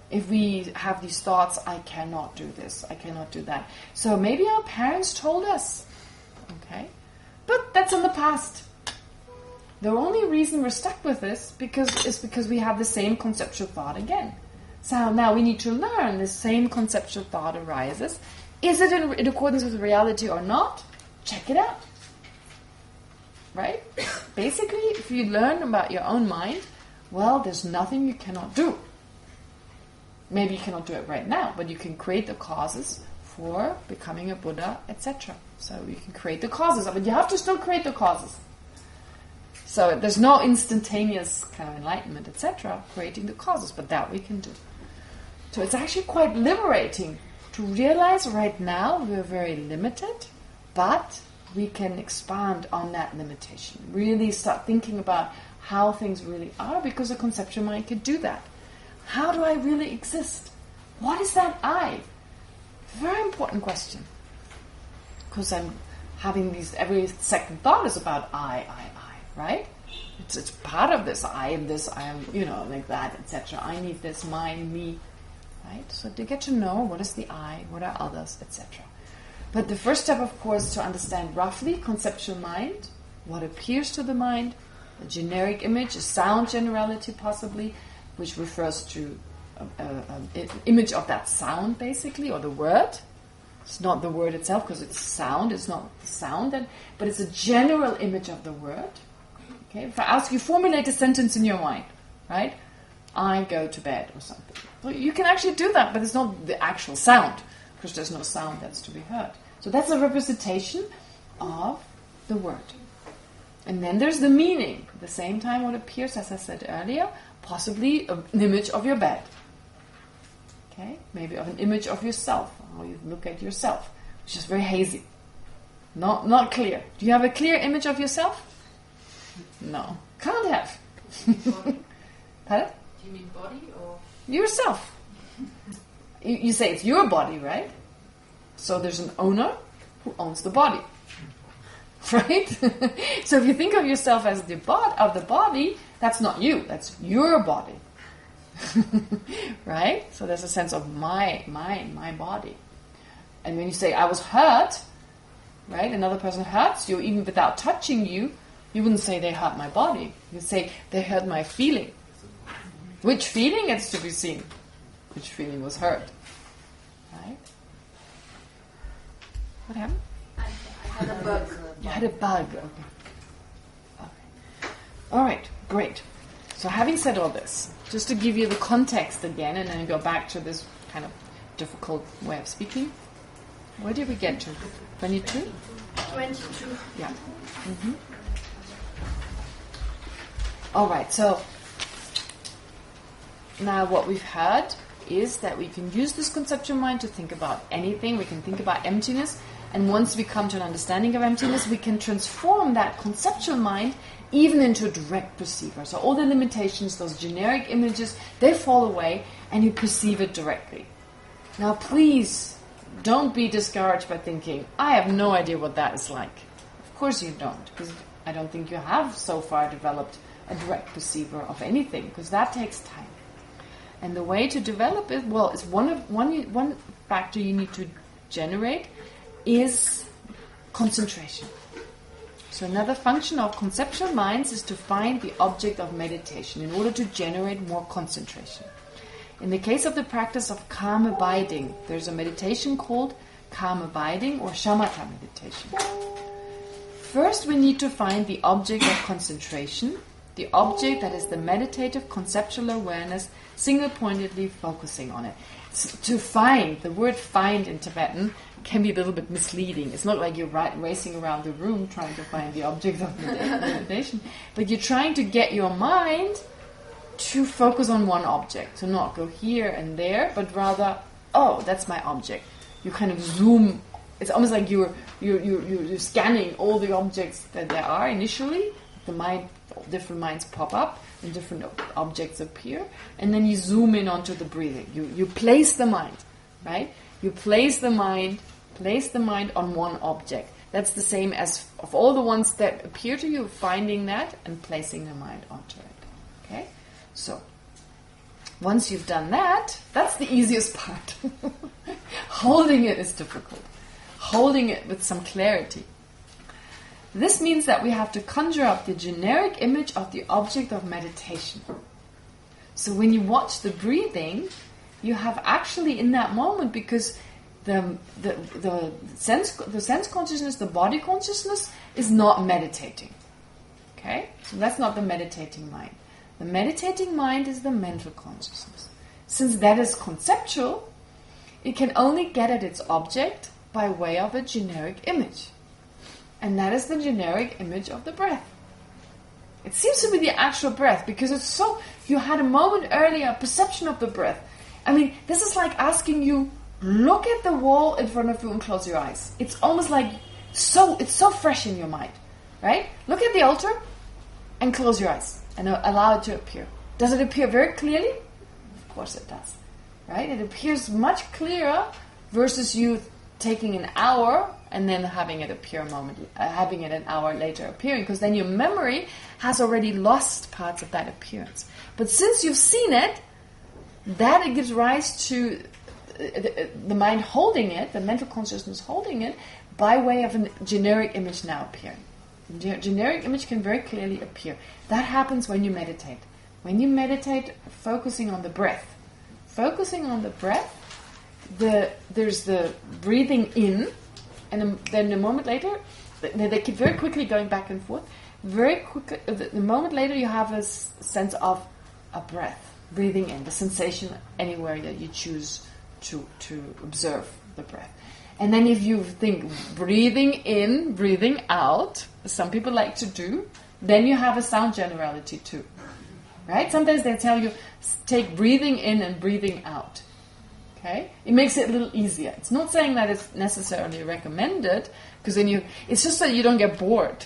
If we have these thoughts, I cannot do this, I cannot do that. So maybe our parents told us, okay? But that's in the past. The only reason we're stuck with this is because we have the same conceptual thought again. So now we need to learn the same conceptual thought arises. Is it in accordance with reality or not? Check it out. Right? Basically, if you learn about your own mind, well, there's nothing you cannot do. Maybe you cannot do it right now, but you can create the causes for becoming a Buddha, etc. So you can create the causes, but you have to still create the causes. So there's no instantaneous kind of enlightenment, etc., creating the causes, but that we can do. So it's actually quite liberating to realize right now we're very limited, but we can expand on that limitation. Really start thinking about how things really are, because a conceptual mind can do that. How do I really exist? What is that I? Very important question. Because I'm having these, every second thought is about I, right? It's part of this. I am this, I am, like that, etc. I need this, mine, me, right? So to get to know what is the I, what are others, etc. But the first step, of course, to understand roughly conceptual mind, what appears to the mind, a generic image, a sound generality possibly, which refers to an image of that sound, basically, or the word. It's not the word itself, because it's sound. It's not sound, but it's a general image of the word. Okay. If I ask you, formulate a sentence in your mind, right? I go to bed, or something. Well, you can actually do that, but it's not the actual sound, because there's no sound that's to be heard. So that's a representation of the word. And then there's the meaning. At the same time, what appears, as I said earlier, possibly an image of your bed. Okay? Maybe of an image of yourself, how you look at yourself, which is very hazy. Not clear. Do you have a clear image of yourself? No. Can't have. Body? Pardon? Do you mean body or? Yourself. You say it's your body, right? So there's an owner who owns the body. Right? So if you think of yourself as the body, that's not you, that's your body. Right? So there's a sense of my body. And when you say I was hurt, right? Another person hurts you, even without touching you, you wouldn't say they hurt my body. You'd say they hurt my feeling. Which feeling is to be seen? Which feeling was hurt? Right? What happened? I had a bug. You had a bug. Okay. All right, great. So having said all this, just to give you the context again, and then go back to this kind of difficult way of speaking. Where did we get to? 22? 22. Yeah. All right, so now what we've heard is that we can use this conceptual mind to think about anything. We can think about emptiness. And once we come to an understanding of emptiness, we can transform that conceptual mind even into a direct perceiver. So all the limitations, those generic images, they fall away and you perceive it directly. Now please don't be discouraged by thinking, I have no idea what that is like. Of course you don't, because I don't think you have so far developed a direct perceiver of anything, because that takes time. And the way to develop it, well, is one factor you need to generate is concentration. So another function of conceptual minds is to find the object of meditation in order to generate more concentration. In the case of the practice of calm abiding, there's a meditation called calm abiding or shamatha meditation. First, we need to find the object of concentration, the object that is the meditative conceptual awareness, single-pointedly focusing on it. To find, the word find in Tibetan can be a little bit misleading. It's not like you're racing around the room trying to find the object of meditation, but you're trying to get your mind to focus on one object, to not go here and there, but rather, oh, that's my object. You kind of zoom. It's almost like you're scanning all the objects that there are initially. Different minds pop up and different objects appear, and then you zoom in onto the breathing. You place the mind, right? You place the mind on one object. That's the same as of all the ones that appear to you, finding that and placing the mind onto it. Okay? So, once you've done that, that's the easiest part. Holding it is difficult. Holding it with some clarity. This means that we have to conjure up the generic image of the object of meditation. So when you watch the breathing, you have actually in that moment, because the sense consciousness, the body consciousness is not meditating. Okay? So that's not the meditating mind. The meditating mind is the mental consciousness. Since that is conceptual, it can only get at its object by way of a generic image. And that is the generic image of the breath. It seems to be the actual breath, because it's so... You had a moment earlier, perception of the breath. I mean, this is like asking you, look at the wall in front of you and close your eyes. It's almost like, it's so fresh in your mind. Right? Look at the altar and close your eyes and allow it to appear. Does it appear very clearly? Of course it does. Right? It appears much clearer versus you taking an hour and then having it appear having it an hour later appearing, because then your memory has already lost parts of that appearance. But since you've seen it, that it gives rise to the mind holding it, the mental consciousness holding it, by way of a generic image now appearing. Generic image can very clearly appear. That happens when you meditate. When you meditate, focusing on the breath. Focusing on the breath, there's the breathing in, and then a moment later, they keep very quickly going back and forth. Very quickly, the moment later, you have a sense of a breath, breathing in, the sensation anywhere that you choose to observe the breath. And then if you think breathing in, breathing out, as some people like to do, then you have a sound generality too. Right? Sometimes they tell you, take breathing in and breathing out. Okay? It makes it a little easier. It's not saying that it's necessarily recommended, because then it's just that you don't get bored.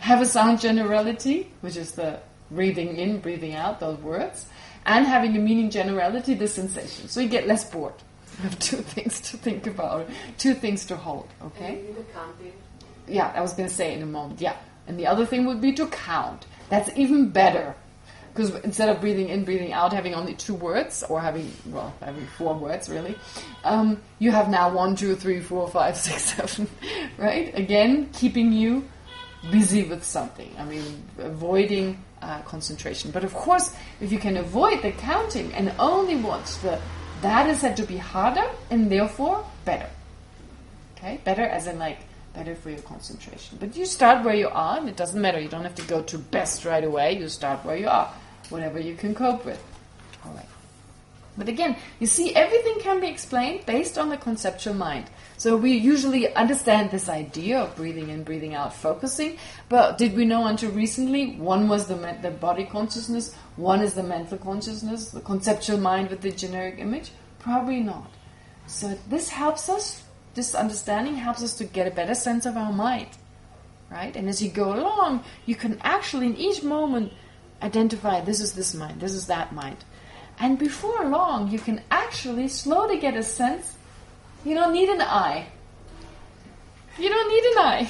Have a sound generality, which is the breathing in, breathing out, those words, and having a meaning generality, the sensation. So you get less bored. You have two things to think about, two things to hold. Okay? Yeah, I was going to say in a moment. Yeah. And the other thing would be to count. That's even better. Because instead of breathing in, breathing out, having only 2 words, or having 4 words, really, you have now 1, 2, 3, 4, 5, 6, 7, right? Again, keeping you busy with something. I mean, avoiding concentration. But of course, if you can avoid the counting and only watch that is said to be harder and therefore better. Okay? Better as in better for your concentration. But you start where you are, and it doesn't matter. You don't have to go to best right away. You start where you are. Whatever you can cope with. All right. But again, you see, everything can be explained based on the conceptual mind. So we usually understand this idea of breathing in, breathing out, focusing. But did we know until recently, one was the body consciousness, one is the mental consciousness, the conceptual mind with the generic image? Probably not. So this helps us, this understanding helps us to get a better sense of our mind. Right? And as you go along, you can actually, in each moment, identify this is this mind, this is that mind. And before long, you can actually slowly get a sense, you don't need an eye. You don't need an eye.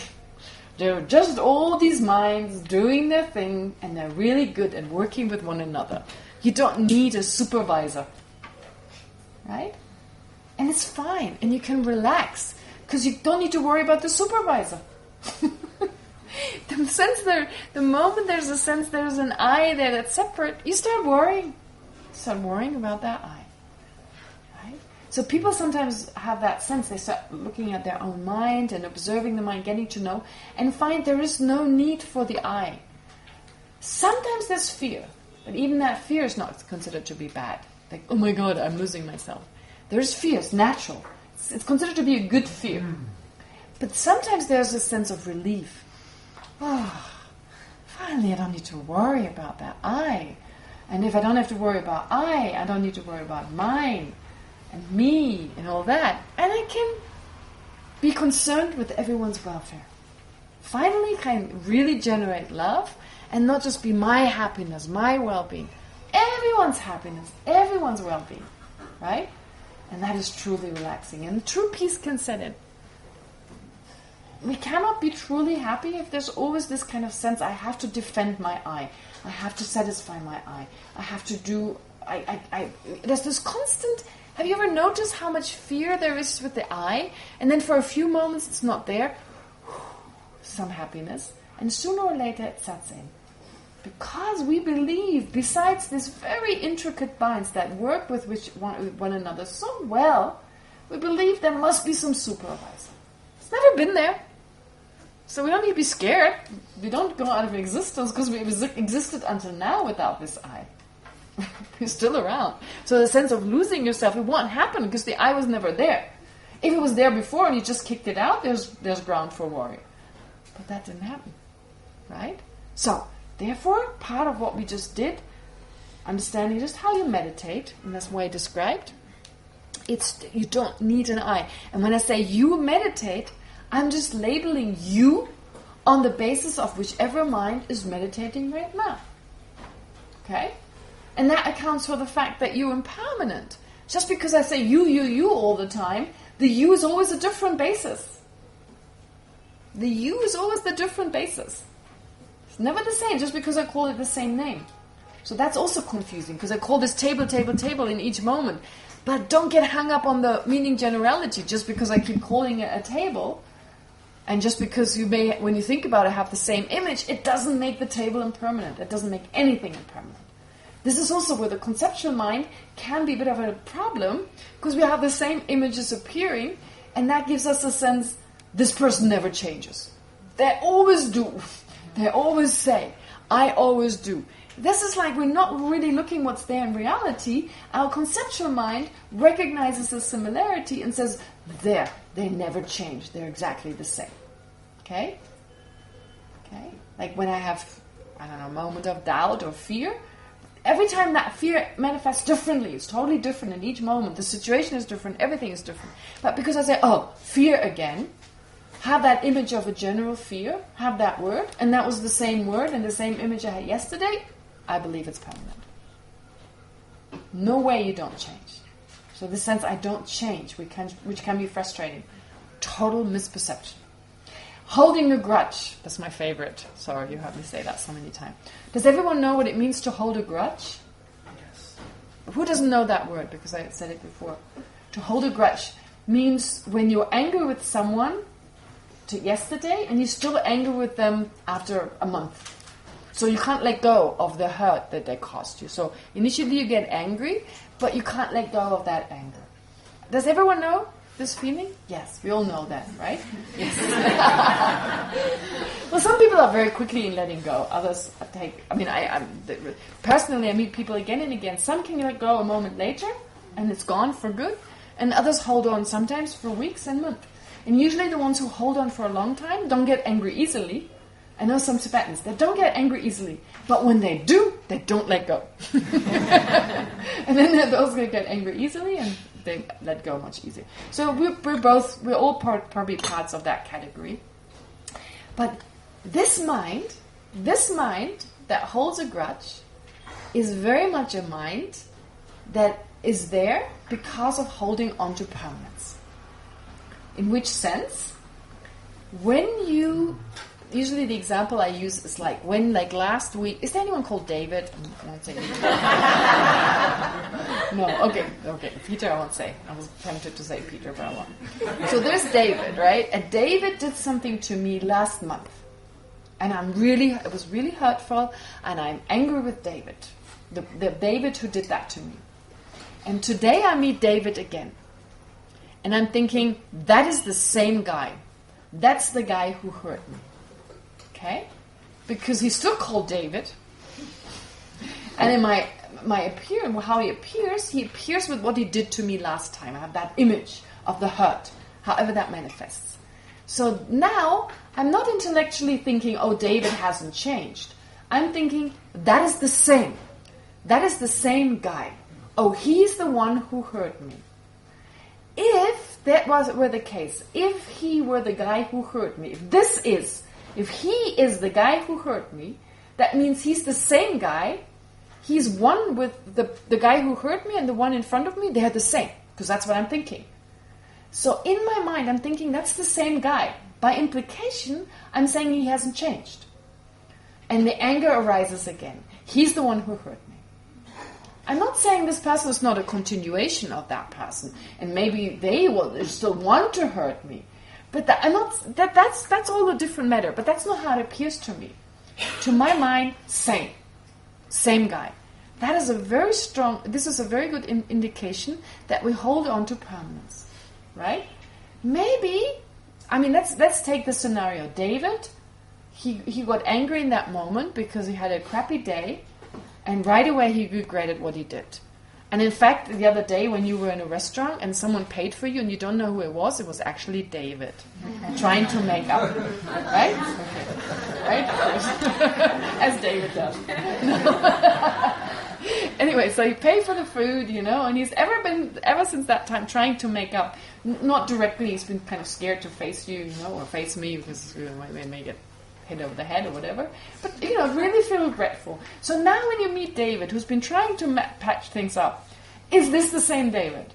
They're just all these minds doing their thing, and they're really good at working with one another. You don't need a supervisor. Right? And it's fine, and you can relax, because you don't need to worry about the supervisor. The moment there's a sense there's an I there that's separate, you start worrying. Start worrying about that I. Right? So people sometimes have that sense. They start looking at their own mind and observing the mind, getting to know, and find there is no need for the I. Sometimes there's fear, but even that fear is not considered to be bad. Like, oh my God, I'm losing myself. There's fear, it's natural. It's considered to be a good fear. But sometimes there's a sense of relief. Oh, finally I don't need to worry about that I. And if I don't have to worry about I don't need to worry about mine and me and all that. And I can be concerned with everyone's welfare. Finally can really generate love and not just be my happiness, my well-being. Everyone's happiness, everyone's well-being. Right? And that is truly relaxing. And true peace can set in. We cannot be truly happy if there's always this kind of sense, I have to defend my I have to satisfy my I have to do, there's this constant, have you ever noticed how much fear there is with the I? And then for a few moments it's not there. some happiness, and sooner or later it sets in. Because we believe, besides these very intricate binds that work with one another so well, we believe there must be some supervisor. It's never been there. So we don't need to be scared. We don't go out of existence because we existed until now without this I. We're still around. So the sense of losing yourself, it won't happen because the I was never there. If it was there before and you just kicked it out, there's ground for worry. But that didn't happen. Right? So, therefore, part of what we just did, understanding just how you meditate, and that's why I described, you don't need an I. And when I say you meditate, I'm just labeling you on the basis of whichever mind is meditating right now. Okay? And that accounts for the fact that you're impermanent. Just because I say you all the time, the you is always a different basis. The you is always the different basis. It's never the same just because I call it the same name. So that's also confusing because I call this table in each moment. But don't get hung up on the meaning generality just because I keep calling it a table. And just because you may, when you think about it, have the same image, it doesn't make the table impermanent. It doesn't make anything impermanent. This is also where the conceptual mind can be a bit of a problem because we have the same images appearing and that gives us a sense, this person never changes. They always do. They always say, I always do. This is like we're not really looking what's there in reality. Our conceptual mind recognizes the similarity and says, there, they never change. They're exactly the same. Okay? Okay? Like when I have, a moment of doubt or fear, every time that fear manifests differently, it's totally different in each moment. The situation is different, everything is different. But because I say, fear again, have that image of a general fear, have that word, and that was the same word and the same image I had yesterday, I believe it's permanent. No way you don't change. So the sense I don't change, which can be frustrating. Total misperception. Holding a grudge. That's my favorite. Sorry, you heard me say that so many times. Does everyone know what it means to hold a grudge? Yes. Who doesn't know that word? Because I said it before. To hold a grudge means when you're angry with someone to yesterday and you're still angry with them after a month. So you can't let go of the hurt that they caused you. So initially you get angry, but you can't let go of that anger. Does everyone know this feeling? Yes, we all know that, right? Yes. Well, some people are very quickly in letting go. Others take... personally, I meet people again and again. Some can let go a moment later, and it's gone for good. And others hold on sometimes for weeks and months. And usually the ones who hold on for a long time don't get angry easily. I know some Tibetans, they don't get angry easily. But when they do, they don't let go. And then those who get angry easily and they let go much easier. So we're all probably parts of that category. But this mind that holds a grudge is very much a mind that is there because of holding on to permanence. In which sense? When you... Usually the example I use is like when, like last week... Is there anyone called David? I won't say No, okay. Peter I won't say. I was tempted to say Peter, but I won't. So there's David, right? And David did something to me last month. And it was really hurtful, and I'm angry with David. The David who did that to me. And today I meet David again. And I'm thinking, that is the same guy. That's the guy who hurt me. Okay? Because he's still called David. And in my appearance, how he appears with what he did to me last time. I have that image of the hurt, however that manifests. So now, I'm not intellectually thinking, David hasn't changed. I'm thinking, that is the same. That is the same guy. He's the one who hurt me. If that were the case, if he were the guy who hurt me, if he is the guy who hurt me, that means he's the same guy. He's one with the guy who hurt me and the one in front of me. They're the same, because that's what I'm thinking. So in my mind, I'm thinking that's the same guy. By implication, I'm saying he hasn't changed. And the anger arises again. He's the one who hurt me. I'm not saying this person is not a continuation of that person. And maybe they will still want to hurt me. But that's all a different matter. But that's not how it appears to me. To my mind, same guy. That is a very strong. This is a very good indication that we hold on to permanence, right? Maybe, I mean, let's take the scenario. David, he got angry in that moment because he had a crappy day, and right away he regretted what he did. And in fact, the other day when you were in a restaurant and someone paid for you and you don't know who it was actually David trying to make up, right? Okay. Right? As David does. Anyway, so you pay for the food, and he's ever since that time trying to make up. Not directly, he's been kind of scared to face you, or face me because we may get hit over the head or whatever. But, really feel regretful. So now when you meet David, who's been trying to patch things up, is this the same David?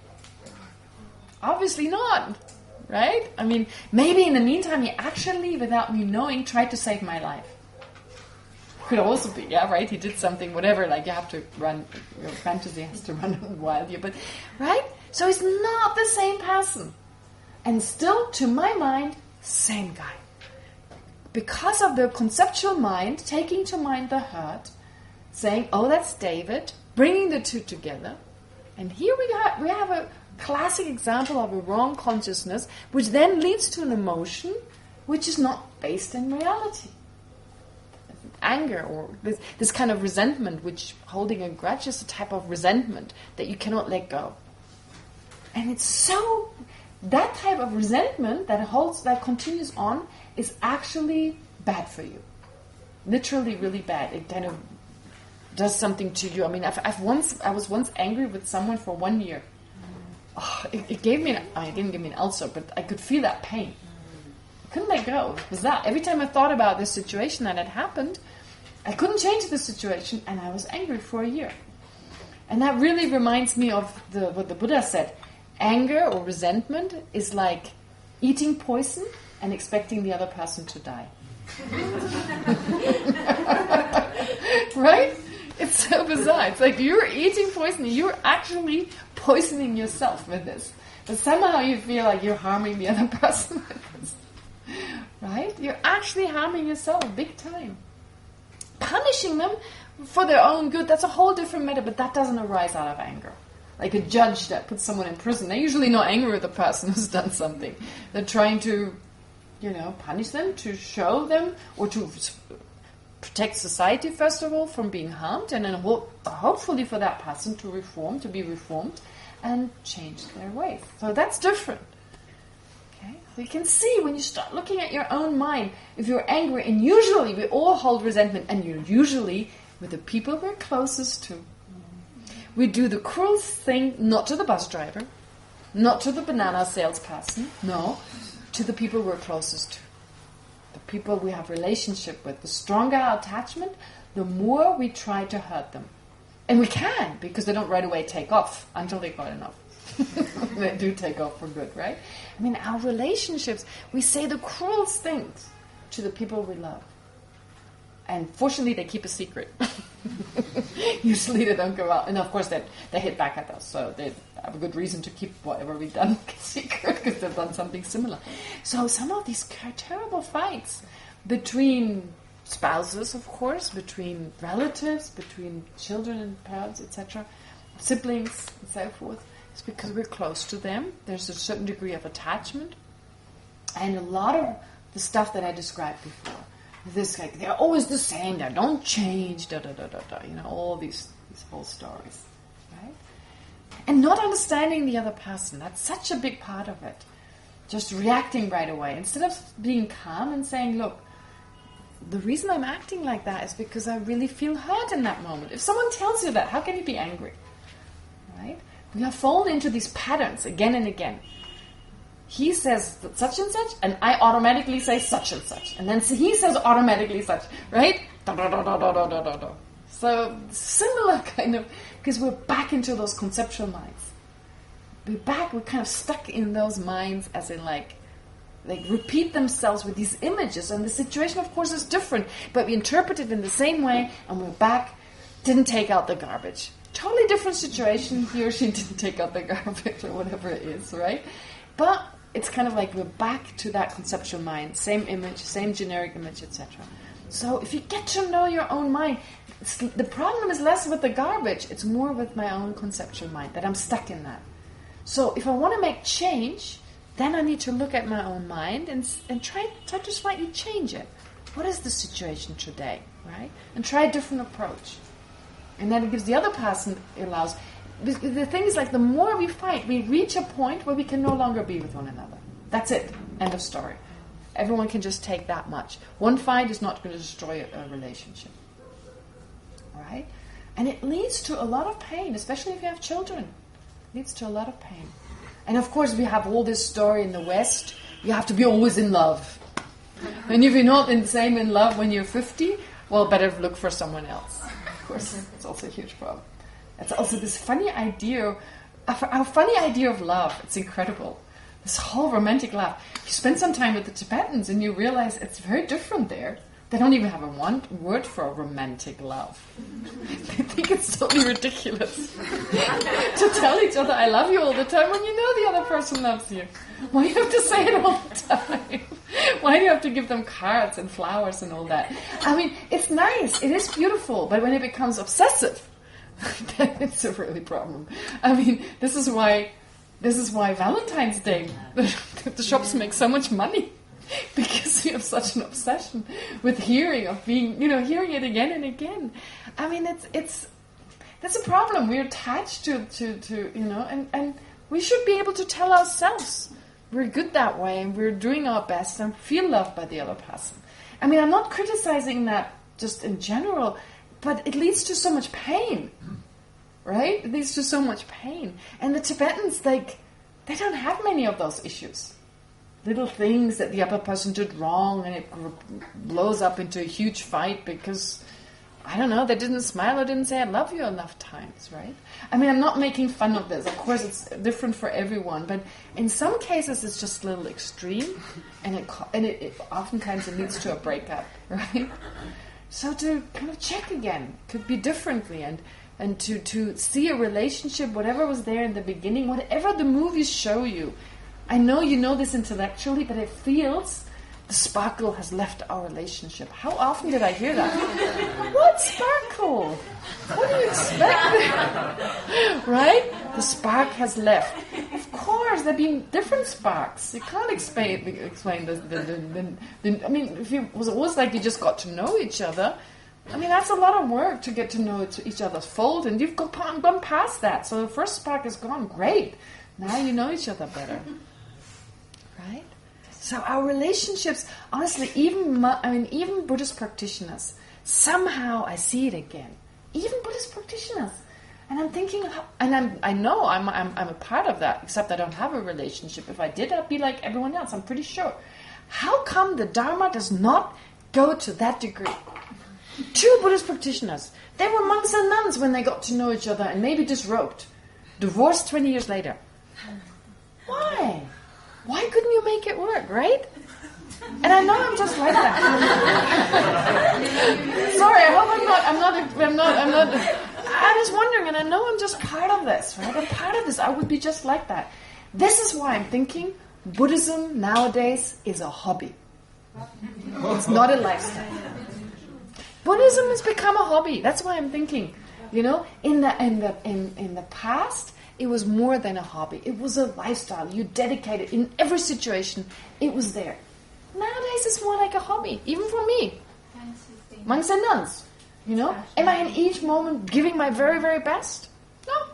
Obviously not, right? I mean, maybe in the meantime he actually, without me knowing, tried to save my life. Could also be, yeah, right? He did something, whatever, like you have to run, your fantasy has to run wild here, but, right? So he's not the same person. And still, to my mind, same guy. Because of the conceptual mind, taking to mind the hurt, saying, oh, that's David, bringing the two together. And here we have a classic example of a wrong consciousness, which then leads to an emotion which is not based in reality. Anger or this kind of resentment, which holding a grudge is a type of resentment that you cannot let go. And it's so, that type of resentment that continues on is actually bad for you. Literally really bad. It kind of does something to you. I mean, I was once angry with someone for 1 year. Oh, it gave me, it didn't give me an ulcer, but I could feel that pain. I couldn't let go. It was that. Every time I thought about this situation that had happened, I couldn't change the situation, and I was angry for a year. And that really reminds me of what the Buddha said. Anger or resentment is like eating poison and expecting the other person to die. Right? It's so bizarre. It's like you're eating poison. You're actually poisoning yourself with this. But somehow you feel like you're harming the other person with this. Right? You're actually harming yourself big time. Punishing them for their own good, that's a whole different matter, but that doesn't arise out of anger. Like a judge that puts someone in prison, they're usually not angry with the person who's done something. They're trying to, punish them, to show them, or to protect society, first of all, from being harmed, and then hopefully for that person to be reformed, and change their ways. So that's different. Okay? So you can see when you start looking at your own mind, if you're angry, and usually we all hold resentment, and you're usually with the people we're closest to. We do the cruel thing, not to the bus driver, not to the banana salesperson, no, to the people we're closest to. The people we have relationship with. The stronger our attachment, the more we try to hurt them. And we can, because they don't right away take off until they got enough. They do take off for good, right? I mean, our relationships, we say the cruelest things to the people we love. And fortunately, they keep a secret. Usually they don't go out. And of course, they hit back at us. So they have a good reason to keep whatever we've done secret, because they've done something similar. So some of these terrible fights between spouses, of course, between relatives, between children and parents, etc., siblings and so forth, it's because we're close to them. There's a certain degree of attachment. And a lot of the stuff that I described before, this like they're always the same, they don't change, all these whole stories, right? And not understanding the other person, that's such a big part of it. Just reacting right away instead of being calm and saying, look, the reason I'm acting like that is because I really feel hurt in that moment. If someone tells you that, how can you be angry? Right? We have fallen into these patterns again and again. He says such and such, and I automatically say such and such. And then he says automatically such, right? So, similar kind of, because we're back into those conceptual minds. We're kind of stuck in those minds as in like repeat themselves with these images. And the situation, of course, is different, but we interpret it in the same way, and we're back, didn't take out the garbage. Totally different situation, he or she didn't take out the garbage or whatever it is, right? But it's kind of like we're back to that conceptual mind, same image, same generic image, etc. So if you get to know your own mind, the problem is less with the garbage, it's more with my own conceptual mind, that I'm stuck in that. So if I want to make change, then I need to look at my own mind and try to slightly change it. What is the situation today, right? And try a different approach. And then it gives the other person, it allows... The thing is, like, the more we fight, we reach a point where we can no longer be with one another. That's it. End of story. Everyone can just take that much. One fight is not going to destroy a relationship. Right? And it leads to a lot of pain, especially if you have children. It leads to a lot of pain. And of course, we have all this story in the West. You have to be always in love. And if you're not in love when you're 50, well, better look for someone else. Of course, it's also a huge problem. It's also this funny idea, our funny idea of love. It's incredible. This whole romantic love. You spend some time with the Tibetans and you realize it's very different there. They don't even have a word for romantic love. They think it's totally ridiculous to tell each other I love you all the time when you know the other person loves you. Why do you have to say it all the time? Why do you have to give them cards and flowers and all that? I mean, it's nice, it is beautiful, but when it becomes obsessive, then it's a really problem. I mean, this is why Valentine's Day, the shops make so much money. Because we have such an obsession with hearing it again and again. I mean, that's a problem. We're attached to and we should be able to tell ourselves we're good that way and we're doing our best and feel loved by the other person. I mean, I'm not criticizing that just in general, but it leads to so much pain, right? It leads to so much pain. And the Tibetans, they don't have many of those issues. Little things that the other person did wrong and it blows up into a huge fight because, I don't know, they didn't smile or didn't say I love you enough times, right? I mean, I'm not making fun of this. Of course, it's different for everyone, but in some cases it's just a little extreme and it oftentimes it leads to a breakup, right? So to kind of check again, could be differently and to see a relationship, whatever was there in the beginning, whatever the movies show you. I know you know this intellectually, but it feels the sparkle has left our relationship. How often did I hear that? What sparkle? What do you expect? Right? The spark has left. Of course, there have been different sparks. You can't explain I mean, if it was always like you just got to know each other, I mean, that's a lot of work to get to know each other's fold, and you've gone past that. So the first spark is gone. Great. Now you know each other better. Right? So our relationships, honestly, even Buddhist practitioners, somehow I see it again. Even Buddhist practitioners. And I'm thinking, I know I'm a part of that, except I don't have a relationship. If I did, I'd be like everyone else, I'm pretty sure. How come the Dharma does not go to that degree? Two Buddhist practitioners, they were monks and nuns when they got to know each other and maybe disrobed. Divorced 20 years later. Why? Why couldn't you make it work, right? And I know I'm just like that. Sorry, I hope I'm not. I'm just wondering, and I know I'm just part of this, right? I'm part of this. I would be just like that. This is why I'm thinking Buddhism nowadays is a hobby. It's not a lifestyle. Buddhism has become a hobby. That's why I'm thinking. You know, in the past, it was more than a hobby. It was a lifestyle. You dedicated in every situation. It was there. Nowadays, it's more like a hobby, even for me. Monks and nuns. You know, am I in each moment giving my very, very best? No.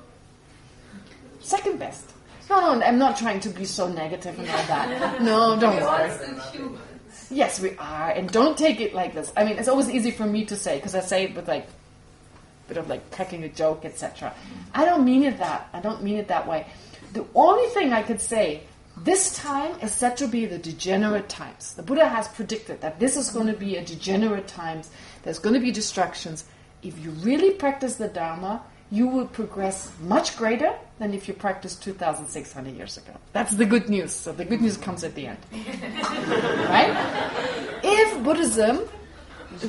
Second best. No, I'm not trying to be so negative and all that. No, don't worry. Yes, we are, and don't take it like this. I mean, it's always easy for me to say, because I say it with like bit of like cracking a joke, etc. I don't mean it that way. The only thing I could say, this time is said to be the degenerate times. The Buddha has predicted that this is going to be a degenerate times. There's going to be distractions. If you really practice the Dharma, you will progress much greater than if you practiced 2,600 years ago. That's the good news. So the good news comes at the end. Right? If Buddhism...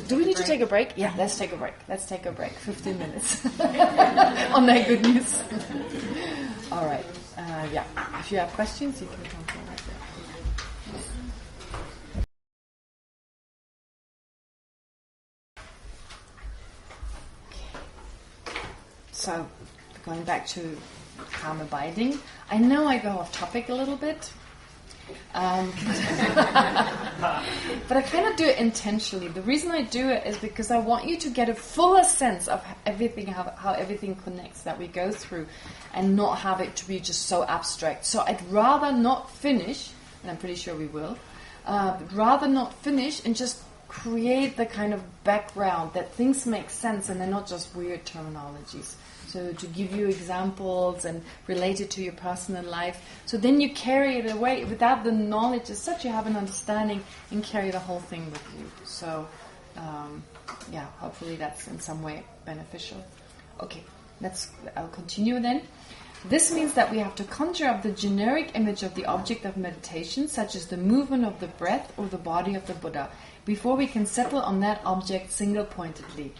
Do we need to take a break? Yeah, let's take a break. 15 minutes. On that good news. All right. If you have questions, you can come forward. back to calm abiding. I know I go off topic a little bit. But I kind of do it intentionally. The reason I do it is because I want you to get a fuller sense of everything, how everything connects that we go through, and not have it to be just so abstract. So I'd rather not finish, and I'm pretty sure we will, rather not finish and just create the kind of background that things make sense and they're not just weird terminologies. So to give you examples and relate it to your personal life. So then you carry it away without the knowledge as such. You have an understanding and carry the whole thing with you. So, hopefully that's in some way beneficial. Okay, I'll continue then. This means that we have to conjure up the generic image of the object of meditation, such as the movement of the breath or the body of the Buddha, before we can settle on that object single-pointedly.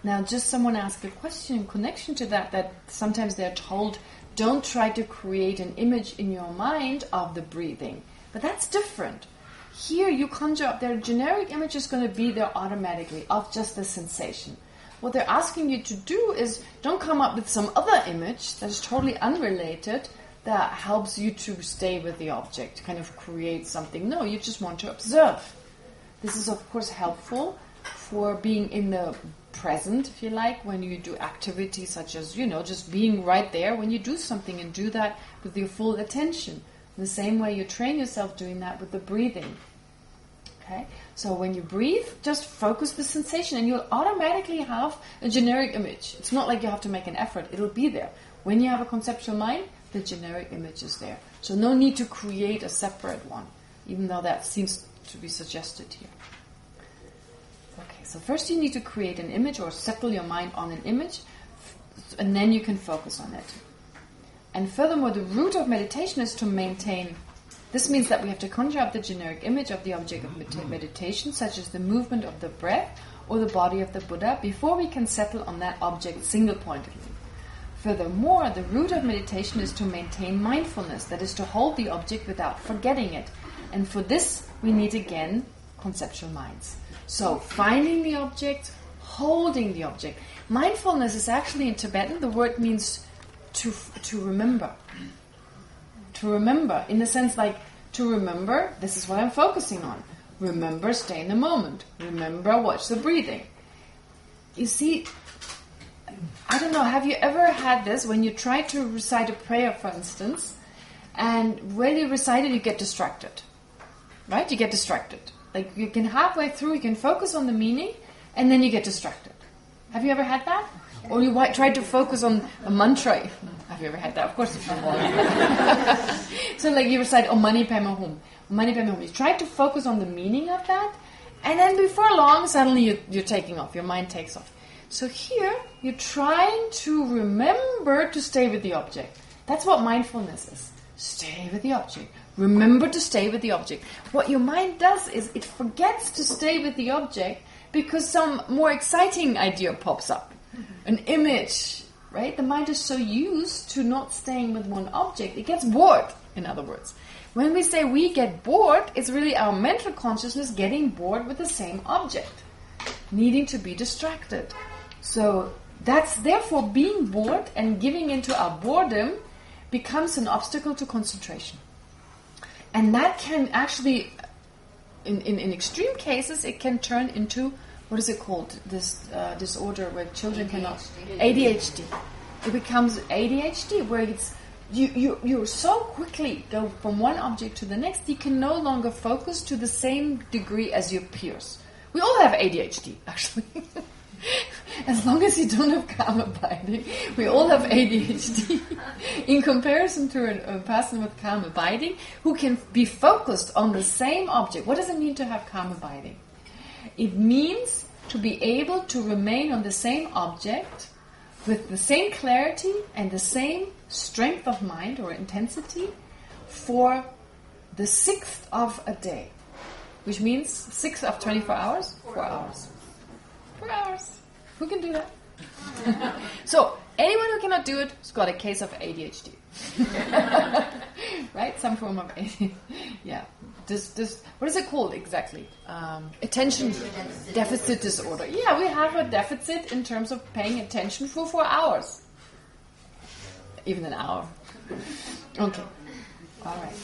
Now, just someone asked a question in connection to that sometimes they're told, don't try to create an image in your mind of the breathing. But that's different. Here, you conjure up, their generic image is going to be there automatically of just the sensation. What they're asking you to do is, don't come up with some other image that is totally unrelated that helps you to stay with the object, kind of create something. No, you just want to observe. This is, of course, helpful for being in the present, if you like, when you do activities such as, just being right there when you do something, and do that with your full attention. In the same way you train yourself doing that with the breathing. Okay? So when you breathe, just focus the sensation and you'll automatically have a generic image. It's not like you have to make an effort. It'll be there. When you have a conceptual mind, the generic image is there. So no need to create a separate one, even though that seems to be suggested here. Okay, so first you need to create an image or settle your mind on an image, and then you can focus on it. And furthermore, the root of meditation is to maintain. This means that we have to conjure up the generic image of the object of meditation, such as the movement of the breath or the body of the Buddha, before we can settle on that object single-pointedly. Furthermore, the root of meditation is to maintain mindfulness, that is to hold the object without forgetting it. And for this, we need again conceptual minds. So, finding the object, holding the object. Mindfulness is actually in Tibetan, the word means to remember. To remember, in the sense like, to remember, this is what I'm focusing on. Remember, stay in the moment. Remember, watch the breathing. You see, I don't know, have you ever had this, when you try to recite a prayer, for instance, and when you recite it, you get distracted. Right? You get distracted. Like, you can halfway through, you can focus on the meaning, and then you get distracted. Have you ever had that? Or you try to focus on a mantra. Have you ever had that? Of course you have. So like you recite Om Mani Padme Hum. Mani Padme Hum. You try to focus on the meaning of that, and then before long, suddenly you're taking off. Your mind takes off. So here, you're trying to remember to stay with the object. That's what mindfulness is. Stay with the object. Remember to stay with the object. What your mind does is it forgets to stay with the object because some more exciting idea pops up. An image, right? The mind is so used to not staying with one object, it gets bored, in other words. When we say we get bored, it's really our mental consciousness getting bored with the same object, needing to be distracted. So that's therefore being bored and giving into our boredom becomes an obstacle to concentration. And that can actually, in extreme cases, it can turn into, what is it called? This disorder where children cannot... ADHD. It becomes ADHD, where it's you so quickly go from one object to the next, you can no longer focus to the same degree as your peers. We all have ADHD, actually. As long as you don't have calm abiding, we all have ADHD. In comparison to a person with calm abiding who can be focused on the same object. What does it mean to have calm abiding? It means to be able to remain on the same object with the same clarity and the same strength of mind or intensity for the 6th of a day. Which means 6 of 24 hours? 4 hours. 4 hours. Who can do that? So, anyone who cannot do it has got a case of ADHD. Right? Some form of ADHD. Yeah. This, what is it called exactly? Attention deficit disorder. Yeah, we have a deficit in terms of paying attention for 4 hours. even an hour. Okay. All right.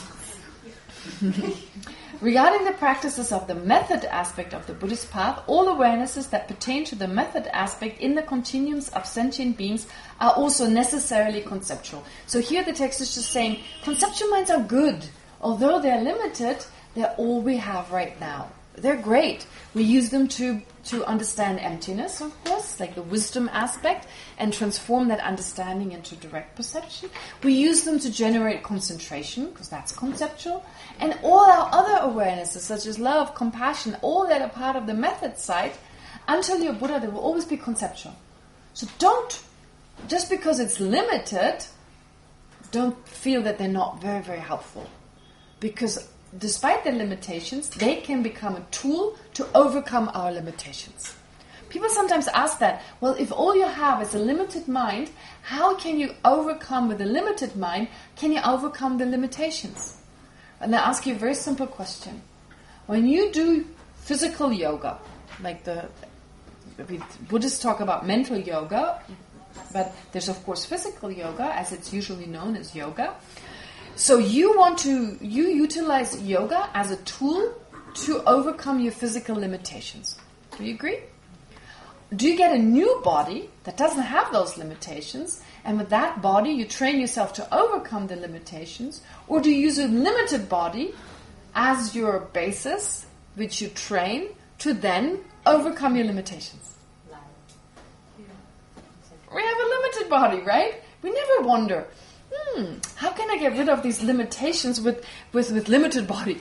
Regarding the practices of the method aspect of the Buddhist path, all awarenesses that pertain to the method aspect in the continuums of sentient beings are also necessarily conceptual. So here the text is just saying, conceptual minds are good. Although they're limited, they're all we have right now. They're great. We use them to understand emptiness, of course, like the wisdom aspect, and transform that understanding into direct perception. We use them to generate concentration, because that's conceptual. And all our other awarenesses, such as love, compassion, all that are part of the method side, until you're Buddha, they will always be conceptual. So don't, just because it's limited, don't feel that they're not very, very helpful. Because despite their limitations, they can become a tool to overcome our limitations. People sometimes ask that, well, if all you have is a limited mind, how can you overcome with a limited mind, can you overcome the limitations? And I ask you a very simple question. When you do physical yoga, like Buddhists talk about mental yoga, but there's of course physical yoga, as it's usually known as yoga. So you utilize yoga as a tool to overcome your physical limitations. Do you agree? Do you get a new body that doesn't have those limitations, and with that body you train yourself to overcome the limitations, or do you use a limited body as your basis, which you train to then overcome your limitations? We have a limited body, right? We never wonder, how can I get rid of these limitations with limited body?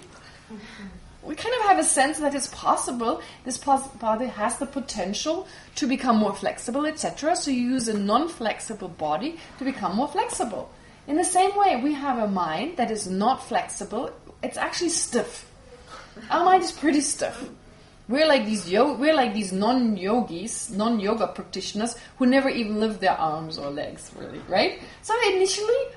We kind of have a sense that it's possible. This body has the potential to become more flexible, etc. So you use a non-flexible body to become more flexible. In the same way, we have a mind that is not flexible. It's actually stiff. Our mind is pretty stiff. We're like these non-yogis, non-yoga practitioners who never even lift their arms or legs, really, right? So initially,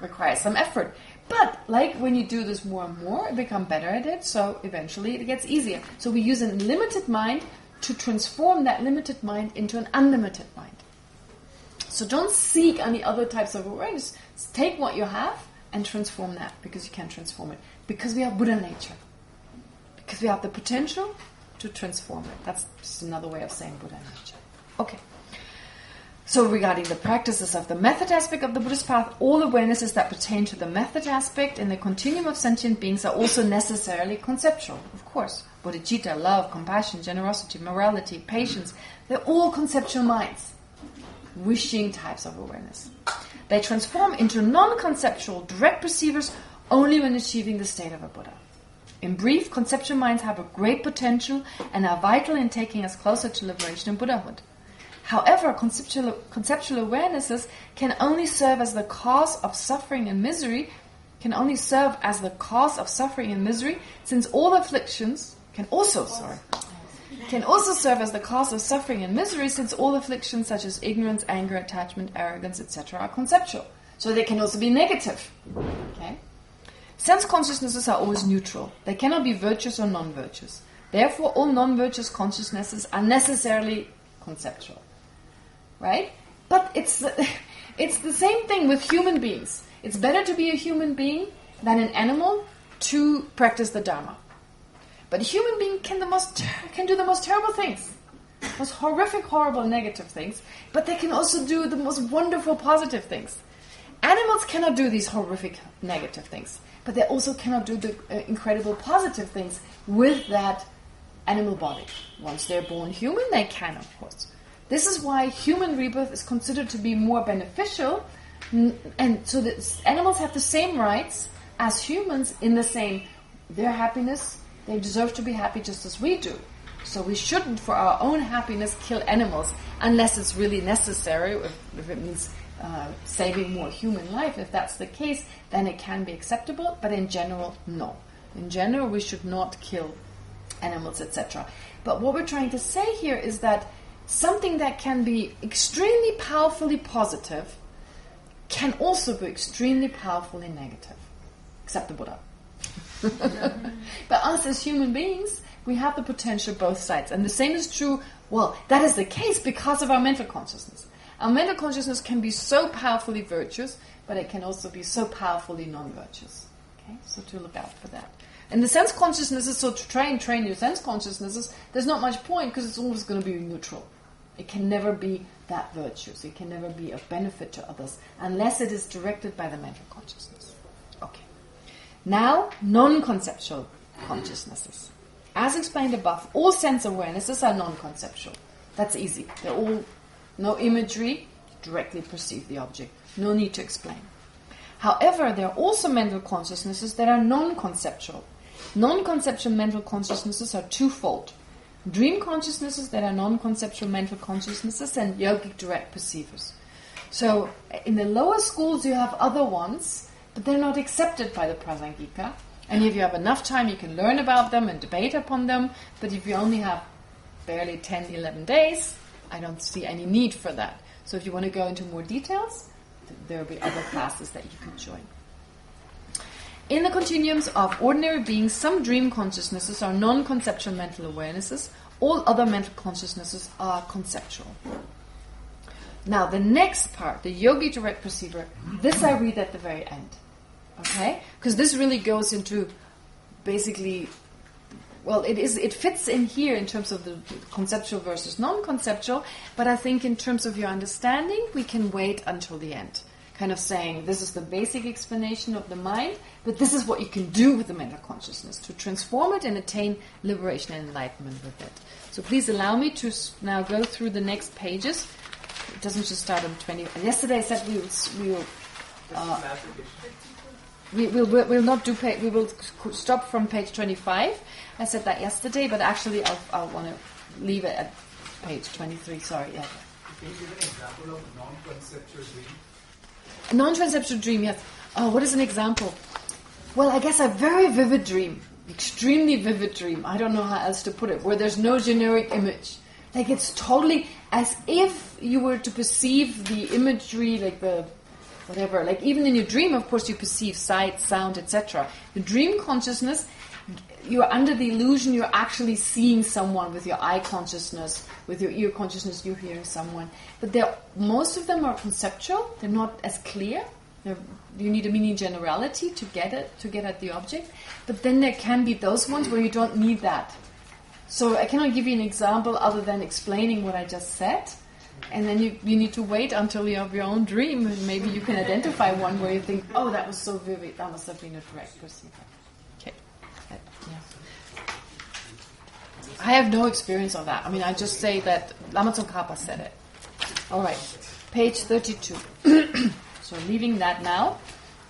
requires some effort. But like when you do this more and more, you become better at it, so eventually it gets easier. So we use a limited mind to transform that limited mind into an unlimited mind. So don't seek any other types of awareness. Take what you have and transform that, because you can transform it. Because we have Buddha nature. Because we have the potential to transform it. That's just another way of saying Buddha nature. Okay. So regarding the practices of the method aspect of the Buddhist path, all awarenesses that pertain to the method aspect in the continuum of sentient beings are also necessarily conceptual, of course. Bodhicitta, love, compassion, generosity, morality, patience, they're all conceptual minds, wishing types of awareness. They transform into non-conceptual, direct perceivers only when achieving the state of a Buddha. In brief, conceptual minds have a great potential and are vital in taking us closer to liberation and Buddhahood. However, conceptual awarenesses can only serve as the cause of suffering and misery, since all afflictions can also serve as the cause of suffering and misery, since all afflictions such as ignorance, anger, attachment, arrogance, etc. are conceptual. So they can also be negative. Okay? Sense consciousnesses are always neutral. They cannot be virtuous or non-virtuous. Therefore, all non-virtuous consciousnesses are necessarily conceptual. Right? But it's the same thing with human beings. It's better to be a human being than an animal to practice the Dharma. But a human being can do the most terrible things. Most horrific, horrible, negative things. But they can also do the most wonderful, positive things. Animals cannot do these horrific, negative things. But they also cannot do the incredible, positive things with that animal body. Once they're born human, they can, of course. This is why human rebirth is considered to be more beneficial, and so that animals have the same rights as humans in the same, their happiness, they deserve to be happy just as we do. So we shouldn't, for our own happiness, kill animals, unless it's really necessary, if it means saving more human life. If that's the case, then it can be acceptable, but in general, no. In general, we should not kill animals, etc. But what we're trying to say here is that something that can be extremely powerfully positive can also be extremely powerfully negative. Except the Buddha. But us as human beings, we have the potential both sides. And the same is true, well, that is the case because of our mental consciousness. Our mental consciousness can be so powerfully virtuous, but it can also be so powerfully non-virtuous. Okay, so to look out for that. And the sense consciousnesses, so to try and train your sense consciousnesses, there's not much point because it's always going to be neutral. It can never be that virtuous. It can never be of benefit to others unless it is directed by the mental consciousness. Okay. Now, non-conceptual consciousnesses. As explained above, all sense awarenesses are non-conceptual. That's easy. They're all no imagery, directly perceive the object. No need to explain. However, there are also mental consciousnesses that are non-conceptual. Non-conceptual mental consciousnesses are twofold. Dream consciousnesses that are non-conceptual mental consciousnesses and yogic direct perceivers. So, in the lower schools you have other ones, but they're not accepted by the Prasangika. And if you have enough time, you can learn about them and debate upon them. But if you only have barely 10, 11 days, I don't see any need for that. So if you want to go into more details, there will be other classes that you can join. In the continuums of ordinary beings, some dream consciousnesses are non-conceptual mental awarenesses. All other mental consciousnesses are conceptual. Now, the next part, the yogi direct perceiver, this I read at the very end. Okay? Because this really goes into basically, well, it fits in here in terms of the conceptual versus non-conceptual, but I think in terms of your understanding, we can wait until the end. Kind of saying, this is the basic explanation of the mind, but this is what you can do with the mental consciousness, to transform it and attain liberation and enlightenment with it. So please allow me to now go through the next pages. It doesn't just start on 20. Yesterday I said we'll not do we will stop from page 25. I said that yesterday, but actually I'll want to leave it at page 23. Sorry. Yeah. Can you give an example of non-conceptual dream? A non-conceptual dream, yes. What is an example? Well, I guess a very vivid dream, extremely vivid dream. I don't know how else to put it. Where there's no generic image, like it's totally as if you were to perceive the imagery, like the whatever. Like even in your dream, of course, you perceive sight, sound, etc. The dream consciousness, you're under the illusion you're actually seeing someone with your eye consciousness, with your ear consciousness, you're hearing someone. But most of them are conceptual. They're not as clear. You need a mini generality to get at the object. But then there can be those ones where you don't need that. So I cannot give you an example other than explaining what I just said. And then you need to wait until you have your own dream, and maybe you can identify one where you think, oh, that was so vivid, that must have been a direct perceiver. Okay. Yeah. I have no experience of that. I mean, I just say that Lama Tsongkhapa said it. All right. Page 32. So leaving that now,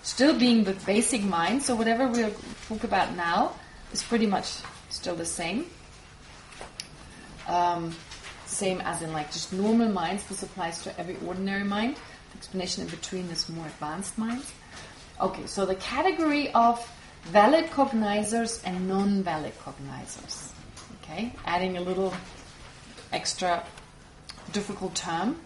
still being with basic mind, so whatever we'll talk about now is pretty much still the same. Same as in like just normal minds. This applies to every ordinary mind. The explanation in between is more advanced minds. Okay, so the category of valid cognizers and non-valid cognizers. Okay, adding a little extra difficult term.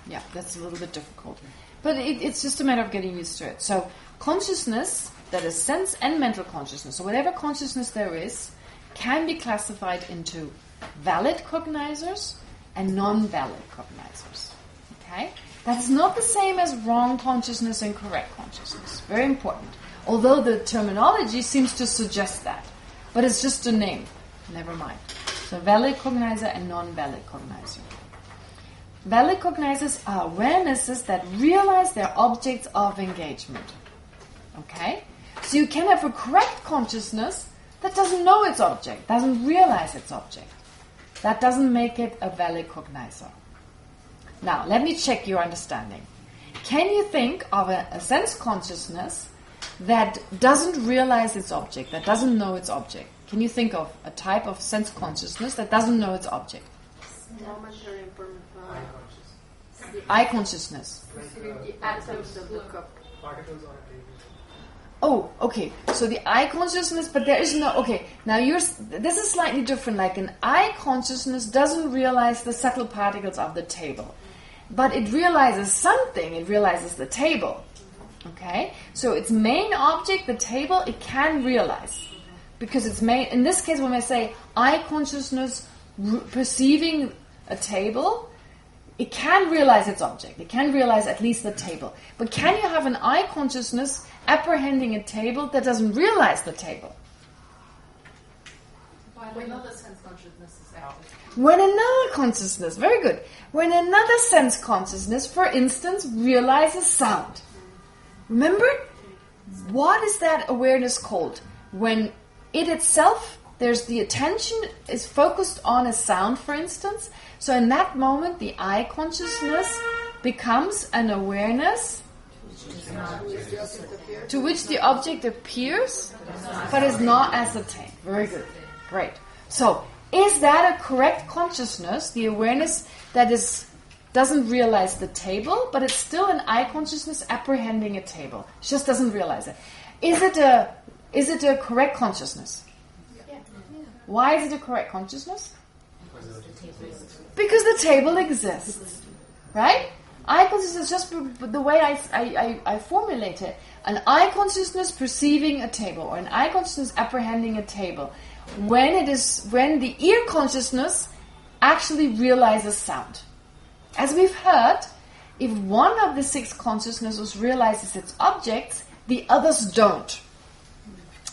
Yeah, that's a little bit difficult. But it's just a matter of getting used to it. So consciousness, that is sense and mental consciousness, so whatever consciousness there is, can be classified into valid cognizers and non-valid cognizers. Okay? That is not the same as wrong consciousness and correct consciousness. Very important. Although the terminology seems to suggest that. But it's just a name. Never mind. So valid cognizer and non-valid cognizer. Valid cognizers are awarenesses that realize their objects of engagement. Okay? So you can have a correct consciousness that doesn't know its object, doesn't realize its object. That doesn't make it a valid cognizer. Now, let me check your understanding. Can you think of a sense consciousness that doesn't realize its object, that doesn't know its object? Can you think of a type of sense consciousness that doesn't know its object? Momentary Eye consciousness. the atoms of the cup. Particles on a table. Oh, okay. So the eye consciousness, but there is no... Okay, now this is slightly different. Like an eye consciousness doesn't realize the subtle particles of the table. But it realizes something. It realizes the table. Okay? So its main object, the table, it can realize. Because it's main... In this case, when I say eye consciousness perceiving a table, It can realize its object. It can realize at least the table. But can you have an I consciousness apprehending a table that doesn't realize the table? When another sense consciousness is active. When another consciousness, very good. When another sense consciousness, for instance, realizes sound. Remember? What is that awareness called? When it itself, there's the attention is focused on a sound, for instance. So in that moment, the I consciousness becomes an awareness to which the object appears, but is not ascertained. Very good. Great. So, is that a correct consciousness, the awareness that doesn't realize the table, but it's still an I consciousness apprehending a table? It just doesn't realize it. Is it a correct consciousness? Why is it a correct consciousness? Because the table exists. Right? I consciousness, just the way I formulate it, an I consciousness perceiving a table, or an I consciousness apprehending a table, when the ear consciousness actually realizes sound. As we've heard, if one of the 6 consciousnesses realizes its objects, the others don't.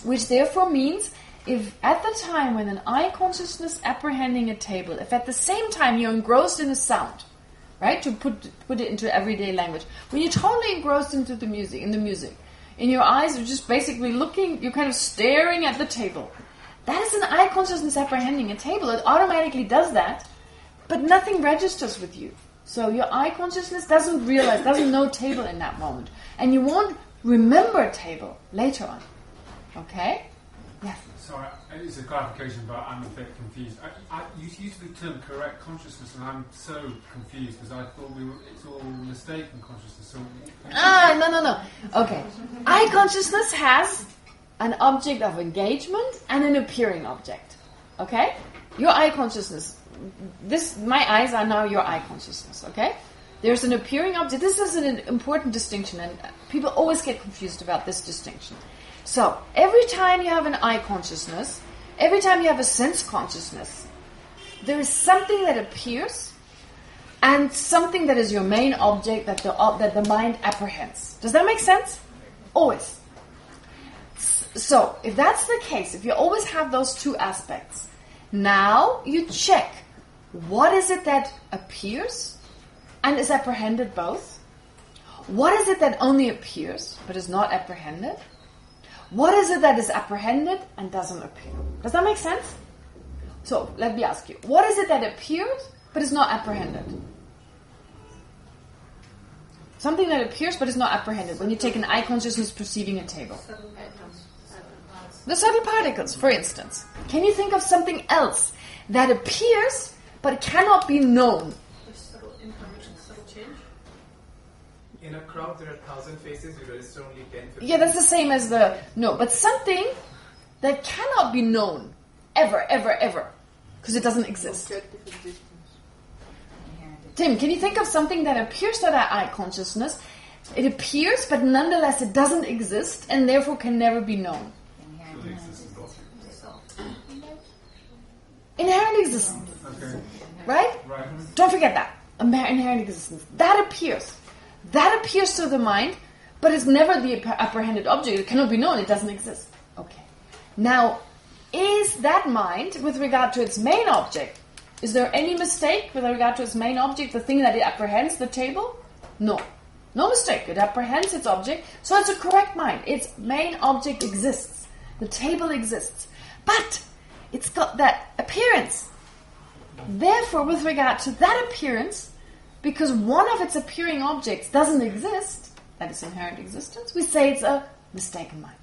Which therefore means, if at the time when an I consciousness apprehending a table, if at the same time you're engrossed in a sound, right, to put it into everyday language, when you're totally engrossed into the music, in your eyes are just basically looking, you're kind of staring at the table. That is an I consciousness apprehending a table. It automatically does that, but nothing registers with you. So your I consciousness doesn't know table in that moment. And you won't remember table later on. Okay? Yes. Sorry, it's a clarification, but I'm a bit confused. You used the term correct consciousness, and I'm so confused because I thought it's all mistaken consciousness. So No. Okay. I consciousness has an object of engagement and an appearing object. Okay? Your I consciousness. My eyes are now your I consciousness. Okay? There's an appearing object. This is an important distinction, and people always get confused about this distinction. So, every time you have an I consciousness, every time you have a sense consciousness, there is something that appears and something that is your main object that the mind apprehends. Does that make sense? Always. So, if that's the case, if you always have those two aspects, now you check what is it that appears and is apprehended both? What is it that only appears but is not apprehended? What is it that is apprehended and doesn't appear? Does that make sense? So, let me ask you. What is it that appears but is not apprehended? Something that appears but is not apprehended. When you take an I consciousness perceiving a table. The subtle particles, for instance. Can you think of something else that appears but cannot be known? Subtle information, subtle change. In a crowd, there are 1,000 faces, you register only 10, 15. Yeah, that's the same as but something that cannot be known ever, because it doesn't exist. Tim, can you think of something that appears to that I consciousness? It appears, but nonetheless it doesn't exist, and therefore can never be known. Inherent existence. okay, Right? right. Don't forget that. Inherent existence. That appears. That appears to the mind, but it's never the apprehended object. It cannot be known. It doesn't exist. Okay. Now, is that mind, with regard to its main object, is there any mistake with regard to its main object, the thing that it apprehends, the table? No. No mistake. It apprehends its object, so it's a correct mind. Its main object exists. The table exists. But it's got that appearance. Therefore, with regard to that appearance, because one of its appearing objects doesn't exist, that is inherent existence, we say it's a mistaken mind.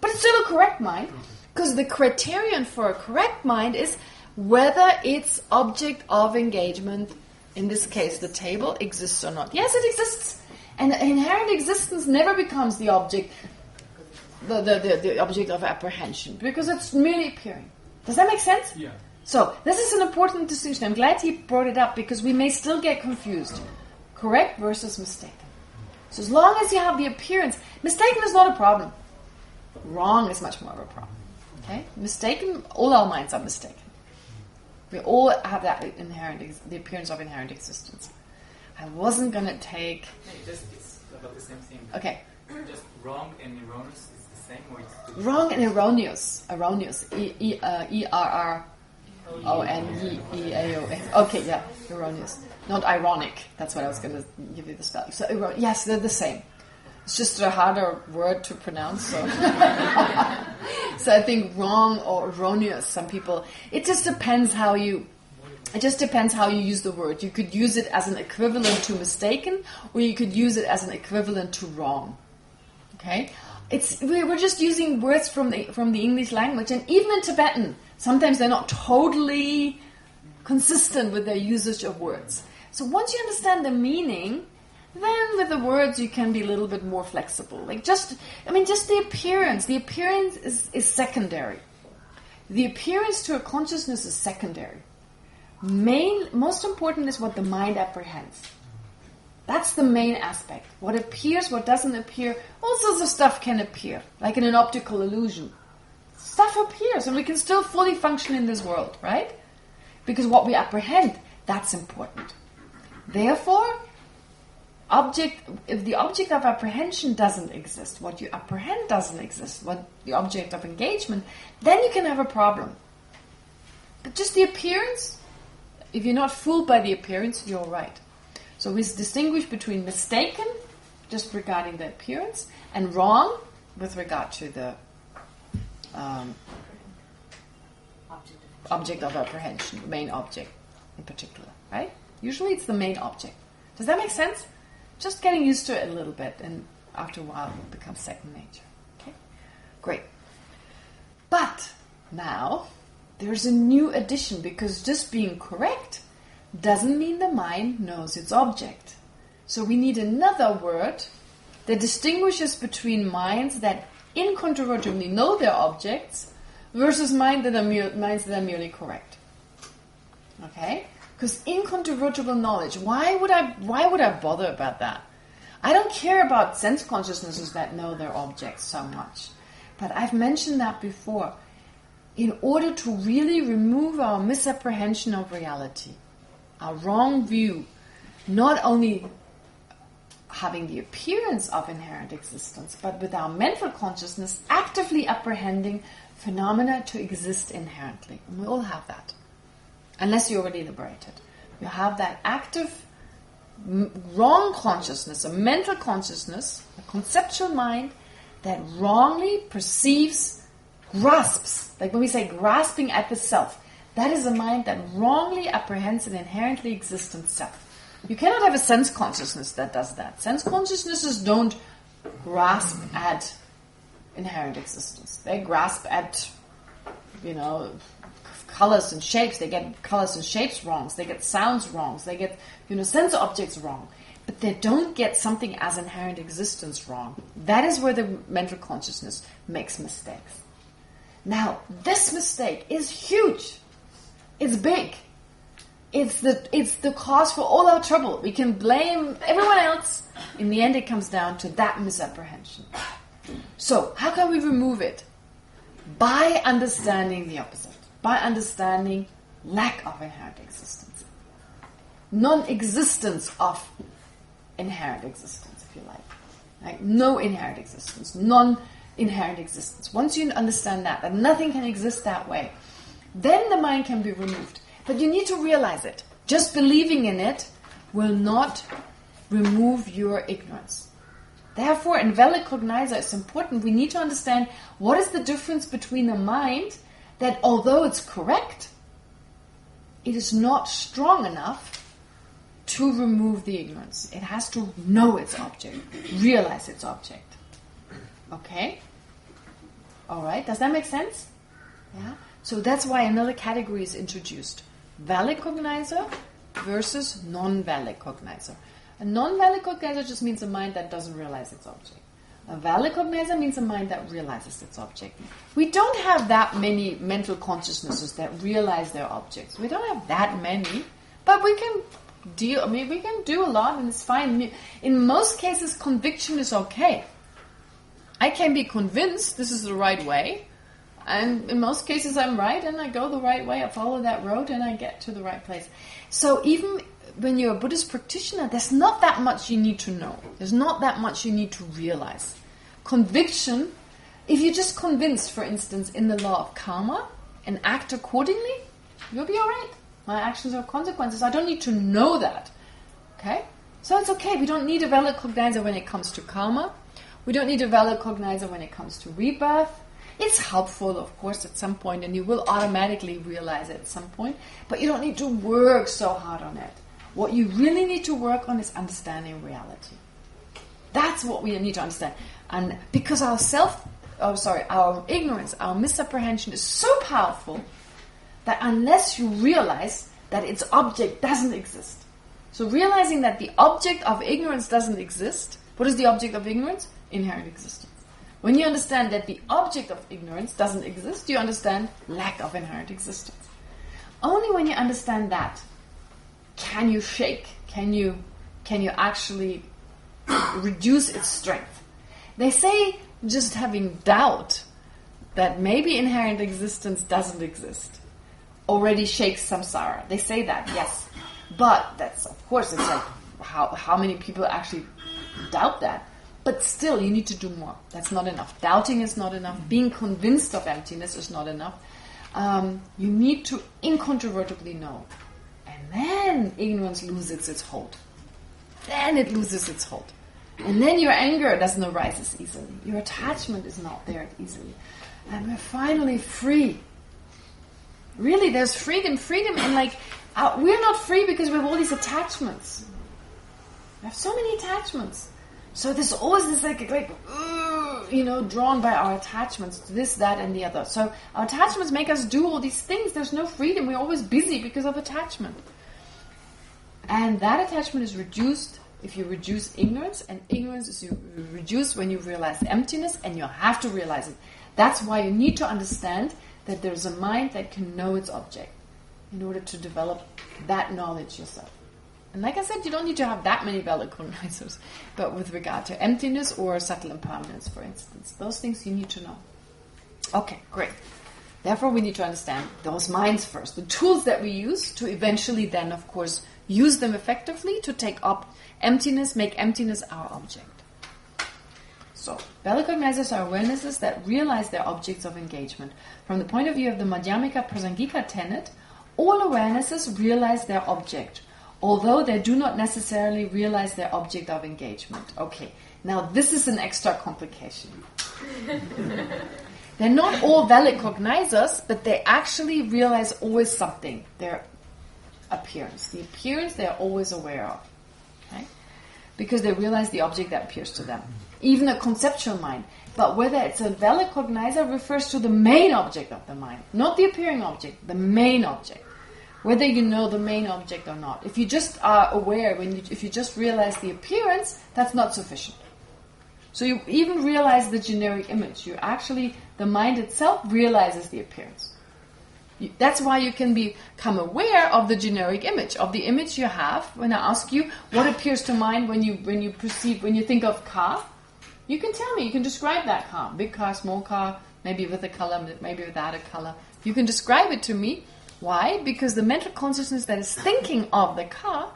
But it's still a correct mind, because the criterion for a correct mind is whether its object of engagement, in this case the table, exists or not. Yes, it exists. And inherent existence never becomes the object, the object of apprehension, because it's merely appearing. Does that make sense? Yeah. So, this is an important distinction. I'm glad he brought it up, because we may still get confused. Correct versus mistaken. So as long as you have the appearance, mistaken is not a problem. Wrong is much more of a problem. Okay? Mistaken, all our minds are mistaken. We all have that the appearance of inherent existence. I wasn't going to take... It's about the same thing. Okay. Just wrong and erroneous is the same, or it's two Wrong and erroneous. Erroneous. E-R-R-O-N-E-A-O-S. Okay, yeah. Erroneous. Not ironic. That's what I was going to give you the spelling. So, yes, they're the same. It's just a harder word to pronounce. So, so I think wrong or erroneous. Some people. It just depends how you. It just depends how you use the word. You could use it as an equivalent to mistaken, or you could use it as an equivalent to wrong. Okay, we're just using words from the English language, and even in Tibetan, sometimes they're not totally consistent with their usage of words. So once you understand the meaning, then with the words you can be a little bit more flexible. Like just the appearance. The appearance is secondary. The appearance to a consciousness is secondary. Most important is what the mind apprehends. That's the main aspect. What appears, what doesn't appear, all sorts of stuff can appear, like in an optical illusion. Stuff appears, and we can still fully function in this world, right? Because what we apprehend, that's important. Therefore, if the object of apprehension doesn't exist, what you apprehend doesn't exist, what the object of engagement, then you can have a problem. But just the appearance, if you're not fooled by the appearance, you're right. So we distinguish between mistaken, just regarding the appearance, and wrong with regard to the object of apprehension, the main object in particular, right? Usually it's the main object. Does that make sense? Just getting used to it a little bit, and after a while it will become second nature. Okay? Great. But now there's a new addition, because just being correct doesn't mean the mind knows its object. So we need another word that distinguishes between minds that incontrovertibly know their objects versus minds that are merely correct. Okay? Because incontrovertible knowledge, why would I bother about that? I don't care about sense consciousnesses that know their objects so much. But I've mentioned that before. In order to really remove our misapprehension of reality, our wrong view, not only having the appearance of inherent existence, but with our mental consciousness actively apprehending phenomena to exist inherently. And we all have that. Unless you're already liberated. You have that active wrong consciousness, a mental consciousness, a conceptual mind that wrongly perceives, grasps. Like when we say grasping at the self, that is a mind that wrongly apprehends an inherently existent self. You cannot have a sense consciousness that does that. Sense consciousnesses don't grasp at inherent existence. They grasp at, colors and shapes. They get colors and shapes wrong. They get sounds wrong. They get, sense objects wrong. But they don't get something as inherent existence wrong. That is where the mental consciousness makes mistakes. Now, this mistake is huge. It's big. It's the cause for all our trouble. We can blame everyone else. In the end, it comes down to that misapprehension. So, how can we remove it? By understanding the opposite. By understanding lack of inherent existence. Non-existence of inherent existence, if you like. Like no inherent existence. Non-inherent existence. Once you understand that nothing can exist that way, then the mind can be removed. But you need to realize it. Just believing in it will not remove your ignorance. Therefore, in valid cognizer, it's important. We need to understand what is the difference between a mind that, although it's correct, it is not strong enough to remove the ignorance. It has to know its object, realize its object. Okay? All right, does that make sense? Yeah? So that's why another category is introduced. Valid cognizer versus non-valid cognizer. A non-valid cognizer just means a mind that doesn't realize its object. A valid cognizer means a mind that realizes its object. We don't have that many mental consciousnesses that realize their objects. We don't have that many, but we can we can do a lot, and it's fine. In most cases, conviction is okay. I can be convinced this is the right way. And in most cases I'm right and I go the right way, I follow that road and I get to the right place. So even when you're a Buddhist practitioner, there's not that much you need to know. There's not that much you need to realize. Conviction, if you're just convinced, for instance, in the law of karma and act accordingly, you'll be alright. My actions have consequences. I don't need to know that. Okay? So it's okay. We don't need a valid cognizer when it comes to karma. We don't need a valid cognizer when it comes to rebirth. It's helpful, of course, at some point, and you will automatically realize it at some point, but you don't need to work so hard on it. What you really need to work on is understanding reality. That's what we need to understand. And because our ignorance, our misapprehension is so powerful that unless you realize that its object doesn't exist. So realizing that the object of ignorance doesn't exist. What is the object of ignorance? Inherent existence. When you understand that the object of ignorance doesn't exist, you understand lack of inherent existence. Only when you understand that can you shake, can you actually reduce its strength. They say just having doubt that maybe inherent existence doesn't exist already shakes samsara. They say that, yes. But that's, of course, it's like how many people actually doubt that? But still, you need to do more. That's not enough. Doubting is not enough. Being convinced of emptiness is not enough. You need to incontrovertibly know. And then ignorance loses its hold. Then it loses its hold. And then your anger doesn't arise as easily. Your attachment is not there easily. And we're finally free. Really, there's freedom. Freedom in we're not free because we have all these attachments. We have so many attachments. So there's always this drawn by our attachments to this, that, and the other. So our attachments make us do all these things. There's no freedom. We're always busy because of attachment. And that attachment is reduced if you reduce ignorance, and ignorance is reduced when you realize emptiness, and you have to realize it. That's why you need to understand that there's a mind that can know its object in order to develop that knowledge yourself. And like I said, you don't need to have that many valid cognizers, but with regard to emptiness or subtle impermanence, for instance, those things you need to know. Okay, great. Therefore, we need to understand those minds first, the tools that we use to eventually then, of course, use them effectively to take up emptiness, make emptiness our object. So, valid cognizers are awarenesses that realize their objects of engagement. From the point of view of the Madhyamika Prasangika tenet, all awarenesses realize their object, although they do not necessarily realize their object of engagement. Okay, now this is an extra complication. They're not all valid cognizers, but they actually realize always something, their appearance. The appearance they're always aware of. Okay? Because they realize the object that appears to them. Even a conceptual mind. But whether it's a valid cognizer refers to the main object of the mind, not the appearing object, the main object. Whether you know the main object or not. If you just are aware, if you just realize the appearance, that's not sufficient. So you even realize the generic image. The mind itself realizes the appearance. That's why you can become aware of the generic image, of the image you have. When I ask you, what appears to mind when you think of car? You can tell me, you can describe that car. Big car, small car, maybe with a color, maybe without a color. You can describe it to me. Why? Because the mental consciousness that is thinking of the car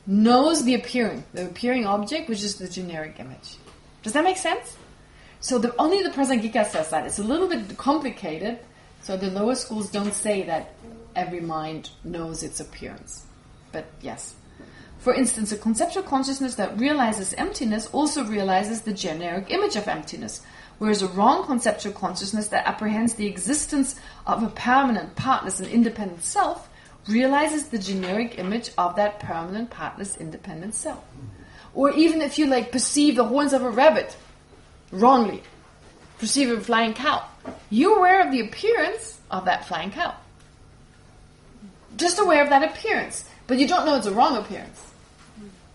knows the appearing object, which is the generic image. Does that make sense? So only the Prasangika says that. It's a little bit complicated. So the lower schools don't say that every mind knows its appearance. But yes. For instance, a conceptual consciousness that realizes emptiness also realizes the generic image of emptiness, whereas a wrong conceptual consciousness that apprehends the existence of a permanent, partless, and independent self realizes the generic image of that permanent, partless, independent self. Or even if you perceive the horns of a rabbit wrongly, perceive a flying cow, you're aware of the appearance of that flying cow. Just aware of that appearance, but you don't know it's a wrong appearance.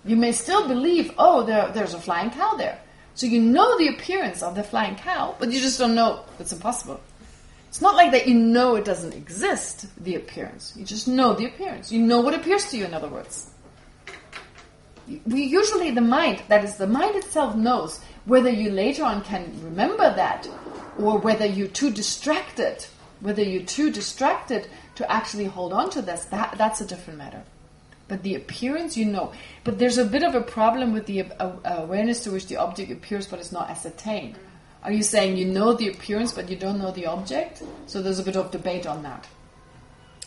You may still believe, there's a flying cow there. So you know the appearance of the flying cow, but you just don't know it's impossible. It's not like that you know it doesn't exist, the appearance. You just know the appearance. You know what appears to you, in other words. Usually the mind itself knows whether you later on can remember that or whether you're too distracted, to actually hold on to this, that's a different matter. But the appearance, you know. But there's a bit of a problem with the awareness to which the object appears but is not ascertained. Are you saying you know the appearance but you don't know the object? So there's a bit of debate on that.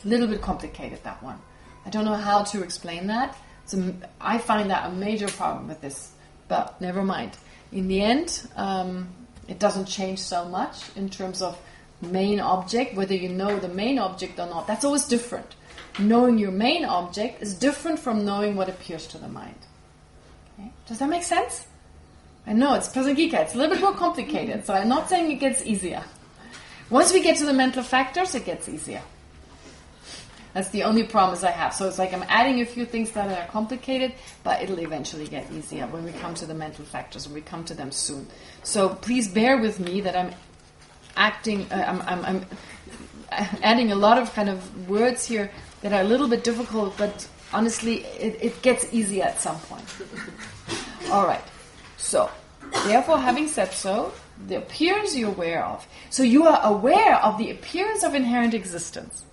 A little bit complicated, that one. I don't know how to explain that. So I find that a major problem with this. But never mind. In the end, it doesn't change so much in terms of main object, whether you know the main object or not. That's always different. Knowing your main object is different from knowing what appears to the mind. Okay? Does that make sense? I know it's Prasangika, it's a little bit more complicated, so I'm not saying it gets easier. Once we get to the mental factors, it gets easier. That's the only promise I have. So it's like I'm adding a few things that are complicated, but it'll eventually get easier when we come to the mental factors, when we come to them soon. So please bear with me that I'm adding a lot of kind of words here that are a little bit difficult, but honestly, it gets easier at some point. All right. So, therefore, having said so, the appearance you're aware of. So you are aware of the appearance of inherent existence,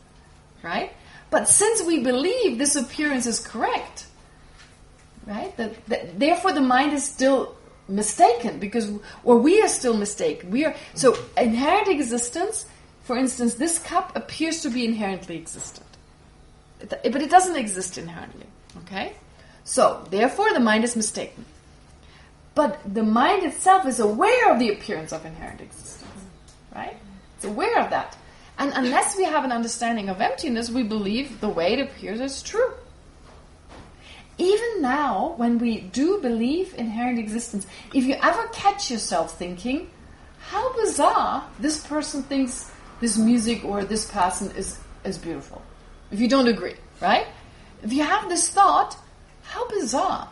right? But since we believe this appearance is correct, right? Therefore, the mind is still mistaken or we are still mistaken. So inherent existence, for instance, this cup appears to be inherently existent. But it doesn't exist inherently, okay? So, therefore, the mind is mistaken. But the mind itself is aware of the appearance of inherent existence, right? It's aware of that. And unless we have an understanding of emptiness, we believe the way it appears is true. Even now, when we do believe inherent existence, if you ever catch yourself thinking, how bizarre this person thinks this music or this person is beautiful. If you don't agree, right? If you have this thought, how bizarre.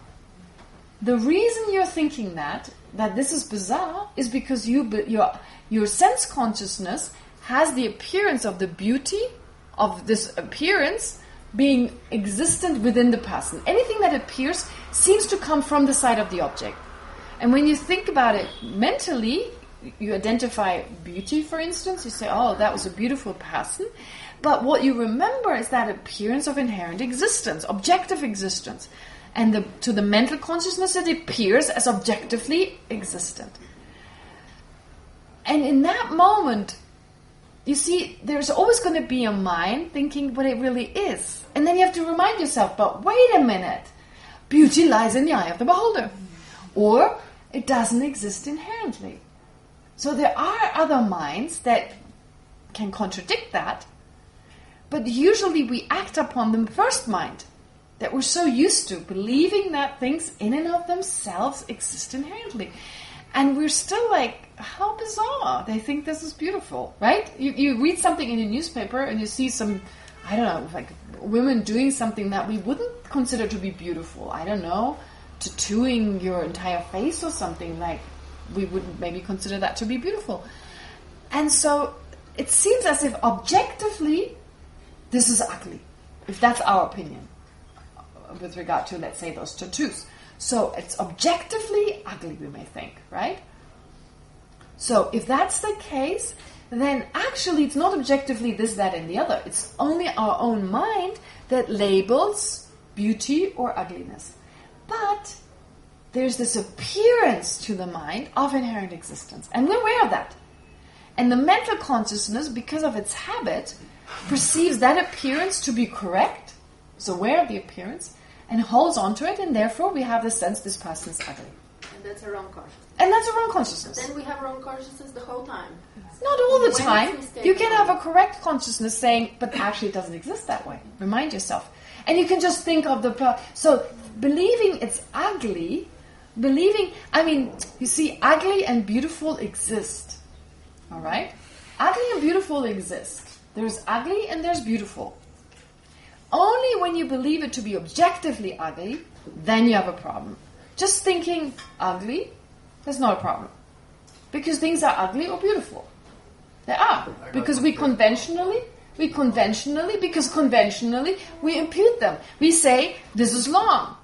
The reason you're thinking that this is bizarre is because your sense consciousness has the appearance of the beauty of this appearance being existent within the person. Anything that appears seems to come from the side of the object. And when you think about it mentally, you identify beauty, for instance. You say, oh, that was a beautiful person. But what you remember is that appearance of inherent existence, objective existence. And to the mental consciousness, it appears as objectively existent. And in that moment, you see, there's always going to be a mind thinking what it really is. And then you have to remind yourself, but wait a minute. Beauty lies in the eye of the beholder. Or it doesn't exist inherently. So there are other minds that can contradict that. But usually we act upon the first mind that we're so used to, believing that things in and of themselves exist inherently. And we're still like, how bizarre. They think this is beautiful, right? You read something in a newspaper and you see some, I don't know, like women doing something that we wouldn't consider to be beautiful. I don't know, tattooing your entire face or something, like we wouldn't maybe consider that to be beautiful. And so it seems as if objectively this is ugly, if that's our opinion with regard to, let's say, those tattoos. So it's objectively ugly, we may think, right? So if that's the case, then actually it's not objectively this, that, and the other. It's only our own mind that labels beauty or ugliness. But there's this appearance to the mind of inherent existence. And we're aware of that. And the mental consciousness, because of its habit, perceives that appearance to be correct, is aware of the appearance, and holds on to it, and therefore we have the sense this person is ugly. And that's a wrong consciousness. And that's a wrong consciousness. Then we have wrong consciousness the whole time. Not all the When time. it's You can have a correct consciousness saying, but actually it doesn't exist that way. Remind yourself. And you can just think of so believing it's ugly, you see, ugly and beautiful exist. All right? Ugly and beautiful exist. There's ugly and there's beautiful. Only when you believe it to be objectively ugly, then you have a problem. Just thinking ugly, that's not a problem. Because things are ugly or beautiful. They are. Because conventionally, we impute them. We say, this is long.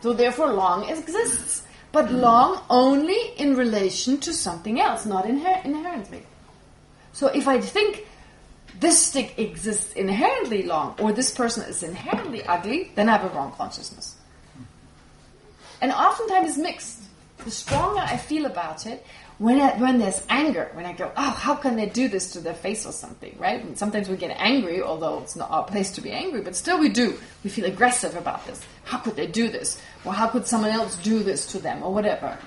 So therefore long exists. but long only in relation to something else, not inherently. So if I think this stick exists inherently long, or this person is inherently ugly, then I have a wrong consciousness. And oftentimes it's mixed. The stronger I feel about it, when there's anger, when I go, oh, how can they do this to their face or something, right? And sometimes we get angry, although it's not our place to be angry, but still we do. We feel aggressive about this. How could they do this? Or how could someone else do this to them, or whatever?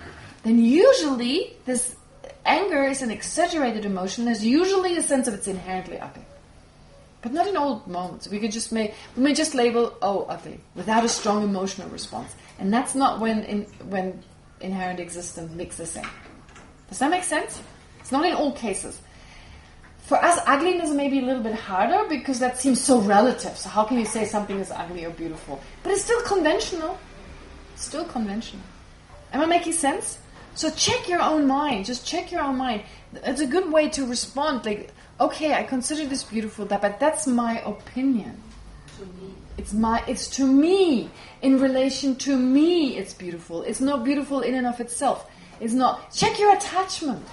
Then usually this anger is an exaggerated emotion. There's usually a sense of it's inherently ugly. But not in all moments. We may just label, oh, ugly, without a strong emotional response. And that's not when inherent existence mixes in. Does that make sense? It's not in all cases. For us, ugliness may be a little bit harder because that seems so relative. So how can you say something is ugly or beautiful? But it's still conventional. Still conventional. Am I making sense? So check your own mind. Just check your own mind. It's a good way to respond. Like, okay, I consider this beautiful, but that's my opinion. It's to me. In relation to me, it's beautiful. It's not beautiful in and of itself. It's not. Check your attachment.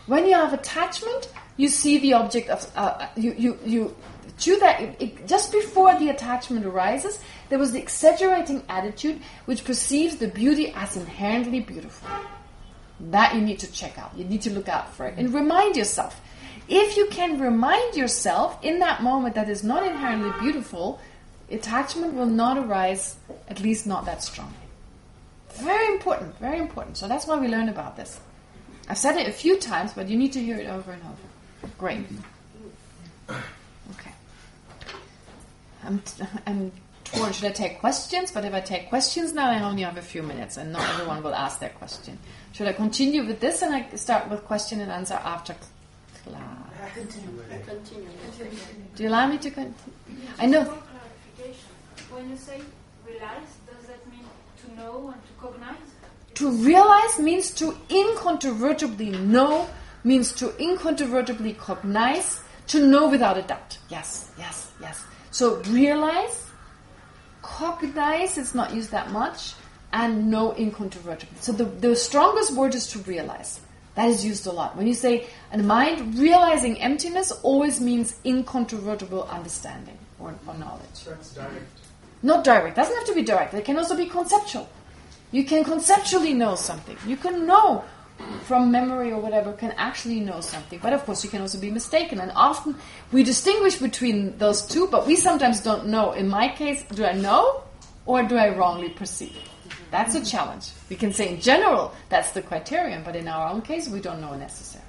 When you have attachment, you see the object of you do that. Just before the attachment arises, there was the exaggerating attitude which perceives the beauty as inherently beautiful. That you need to check out. You need to look out for it and remind yourself. If you can remind yourself in that moment that is not inherently beautiful, attachment will not arise, at least not that strongly. Very important, very important. So that's why we learn about this. I've said it a few times, but you need to hear it over and over. Great. Okay. I'm torn. Should I take questions? But if I take questions now, I only have a few minutes, and not everyone will ask their question. Should I continue with this, and I start with question and answer after class? Continue. Do you allow me to continue? I know. For clarification, when you say realize, does that mean to know and to cognize? To realize means to incontrovertibly know, means to incontrovertibly cognize, to know without a doubt. Yes. So realize, cognize, it's not used that much, and know incontrovertibly. So the strongest word is to realize. That is used a lot. When you say, in mind, realizing emptiness always means incontrovertible understanding or knowledge. That's direct. Not direct. Doesn't have to be direct. It can also be conceptual. You can conceptually know something. You can know from memory or whatever, can actually know something. But of course you can also be mistaken. And often we distinguish between those two, but we sometimes don't know. In my case, do I know or do I wrongly perceive? That's a challenge. We can say in general that's the criterion, but in our own case we don't know necessarily.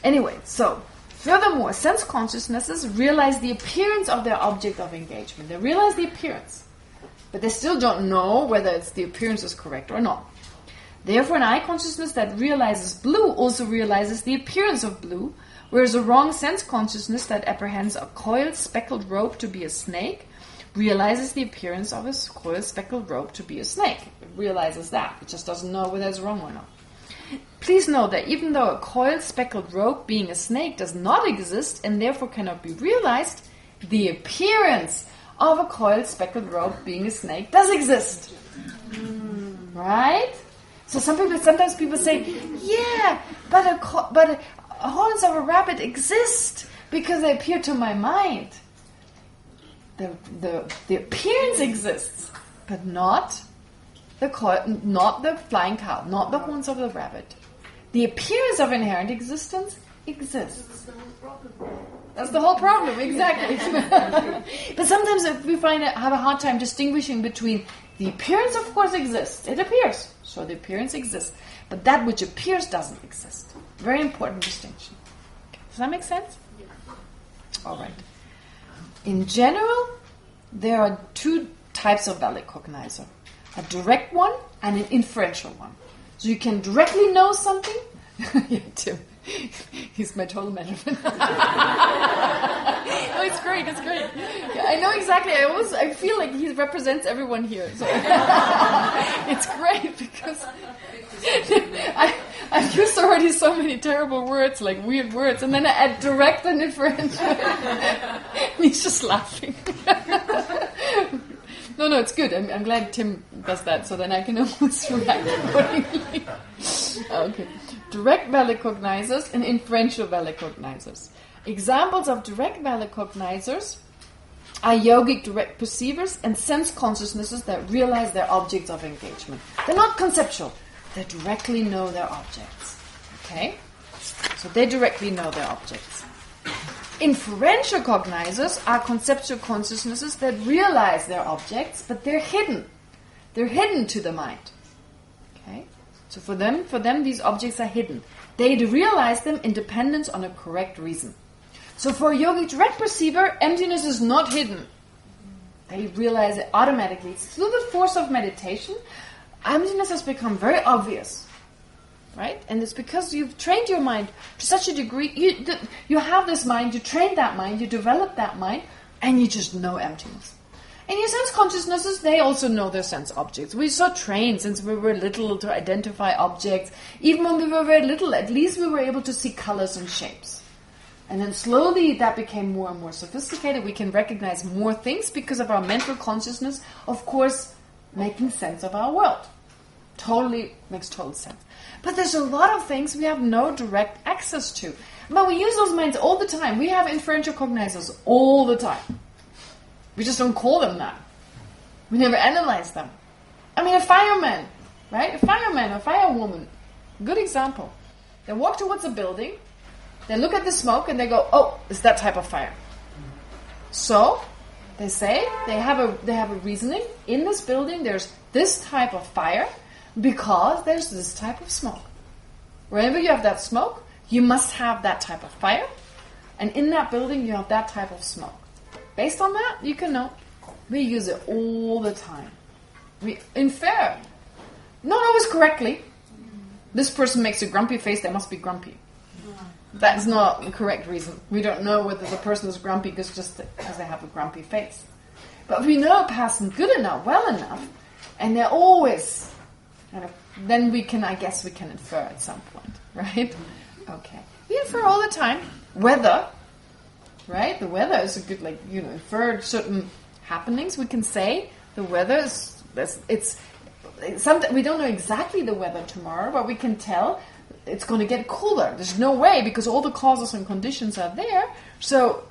Anyway, so furthermore, sense consciousnesses realize the appearance of their object of engagement. They realize the appearance, but they still don't know whether it's the appearance is correct or not. Therefore, an eye consciousness that realizes blue also realizes the appearance of blue, whereas a wrong sense consciousness that apprehends a coiled speckled rope to be a snake realizes the appearance of a coiled speckled rope to be a snake. It realizes that. It just doesn't know whether it's wrong or not. Please note that even though a coiled speckled rope being a snake does not exist and therefore cannot be realized, the appearance of a coiled speckled rope being a snake does exist. Right? So sometimes people say, yeah, but horns of a rabbit exist because they appear to my mind. The appearance exists, but not the flying cow, not the horns of the rabbit. The appearance of inherent existence exists. That's the whole problem, exactly. But sometimes we have a hard time distinguishing between the appearance, of course, exists. It appears. So the appearance exists. But that which appears doesn't exist. Very important distinction. Does that make sense? All right. In general, there are two types of valid cognizer. A direct one and an inferential one. So you can directly know something. Yeah, Tim. He's my total measurement. Oh, it's great. Yeah, I know exactly. I feel like he represents everyone here. So it's great because I've used already so many terrible words, like weird words, and then I add direct and inferential. And he's just laughing. No, it's good. I'm glad Tim does that, so then I can always react accordingly. Okay. Direct valid cognizers and inferential valid cognizers. Examples of direct valid cognizers are yogic direct perceivers and sense consciousnesses that realize their objects of engagement. They're not conceptual. They directly know their objects. Okay? So they directly know their objects. Inferential cognizers are conceptual consciousnesses that realize their objects, but they're hidden. They're hidden to the mind. Okay? So for them, these objects are hidden. They realize them in dependence on a correct reason. So for a yogic direct perceiver, emptiness is not hidden. They realize it automatically. Through the force of meditation, emptiness has become very obvious. Right? And it's because you've trained your mind to such a degree. You have this mind, you train that mind, you develop that mind, and you just know emptiness. And your sense consciousnesses, they also know their sense objects. We're so trained since we were little to identify objects. Even when we were very little, at least we were able to see colors and shapes. And then slowly that became more and more sophisticated. We can recognize more things because of our mental consciousness, of course, making sense of our world. Makes total sense. But there's a lot of things we have no direct access to. But we use those minds all the time. We have inferential cognizers all the time. We just don't call them that. We never analyze them. I mean, a fireman, right? A fireman, a firewoman. Good example. They walk towards a building, they look at the smoke, and they go, oh, it's that type of fire. So, they say, they have a reasoning. In this building, there's this type of fire, because there's this type of smoke. Wherever you have that smoke, you must have that type of fire. And in that building, you have that type of smoke. Based on that, you can know. We use it all the time. We infer. Not always correctly. This person makes a grumpy face, they must be grumpy. That's not the correct reason. We don't know whether the person is grumpy just because they have a grumpy face. But if we know a person good enough, well enough, and they're always... then we can infer at some point, right? Okay. We infer all the time. Weather, right? The weather is a good, infer certain happenings. We can say the weather is, we don't know exactly the weather tomorrow, but we can tell it's going to get cooler. There's no way, because all the causes and conditions are there. So,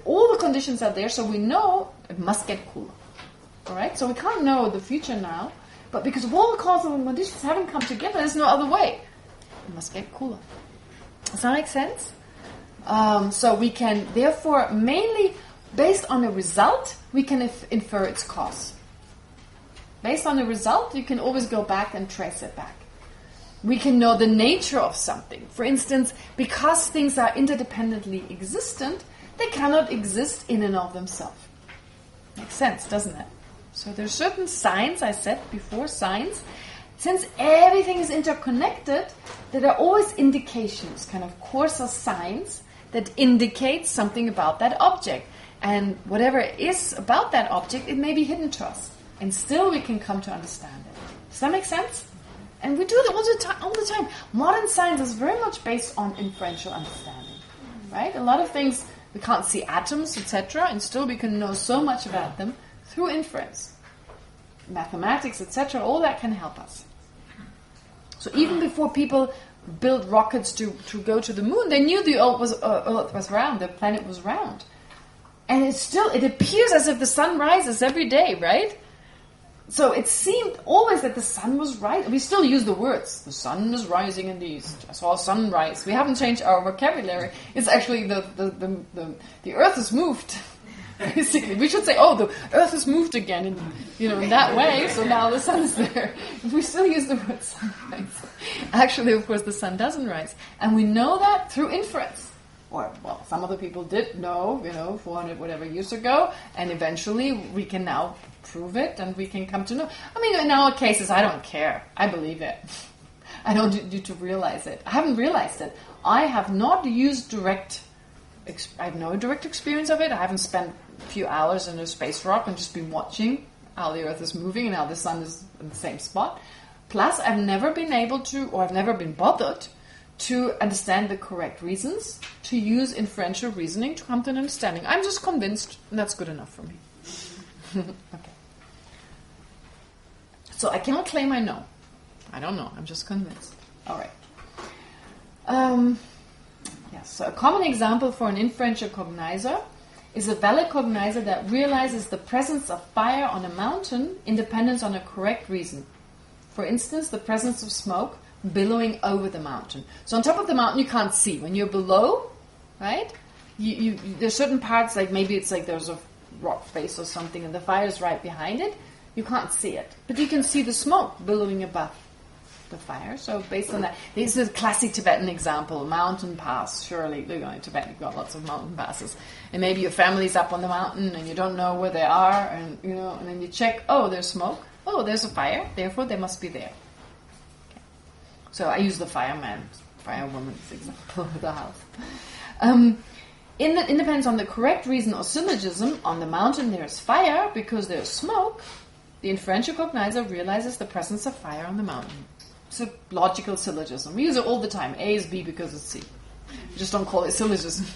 all the conditions are there, so we know it must get cooler. All right? So we can't know the future now. But because of all the causes and conditions haven't come together, there's no other way. It must get cooler. Does that make sense? So we can, therefore, mainly based on a result, we can infer its cause. Based on the result, you can always go back and trace it back. We can know the nature of something. For instance, because things are interdependently existent, they cannot exist in and of themselves. Makes sense, doesn't it? So there's certain signs, I said before, signs. Since everything is interconnected, there are always indications, kind of coarser signs that indicate something about that object. And whatever it is about that object, it may be hidden to us. And still we can come to understand it. Does that make sense? And we do that all the time. Modern science is very much based on inferential understanding. Right? A lot of things, we can't see atoms, etc. And still we can know so much about them through inference. Mathematics, etc., all that can help us. So even before people built rockets to go to the moon, they knew the Earth was round, the planet was round. And it appears as if the sun rises every day, right? So it seemed always that the sun was rising. We still use the words, the sun is rising in the east. I saw sunrise. We haven't changed our vocabulary. It's actually the Earth has moved. Basically, we should say, "Oh, the Earth has moved again," in that way. So now the sun is there. We still use the word sunrise. Actually, of course, the sun doesn't rise, and we know that through inference. Or, well, some other people did know, 400 whatever years ago, and eventually we can now prove it, and we can come to know. I mean, in our cases, I don't care. I believe it. I don't need to realize it. I haven't realized it. I have not used I have no direct experience of it. I haven't spent a few hours in a space rock and just been watching how the Earth is moving and how the sun is in the same spot. Plus, I've never been able to, or I've never been bothered to understand the correct reasons, to use inferential reasoning to come to an understanding. I'm just convinced, and that's good enough for me. Okay. So I cannot claim I know. I don't know. I'm just convinced. All right. Yes. So a common example for an inferential cognizer is a valid cognizer that realizes the presence of fire on a mountain in dependence on a correct reason. For instance, the presence of smoke billowing over the mountain. So on top of the mountain you can't see. When you're below, right? There's certain parts, like maybe it's like there's a rock face or something and the fire is right behind it. You can't see it. But you can see the smoke billowing above the fire. So based on that, this is a classic Tibetan example, mountain pass. Surely, in Tibet you've got lots of mountain passes. And maybe your family's up on the mountain and you don't know where they are, and and then you check, oh, there's smoke. Oh, there's a fire, therefore they must be there. Okay. So I use the firewoman's example of the house. It depends on the correct reason or syllogism. On the mountain there's fire because there's smoke. The inferential cognizer realizes the presence of fire on the mountain. It's a logical syllogism. We use it all the time. A is B because it's C. We just don't call it syllogism.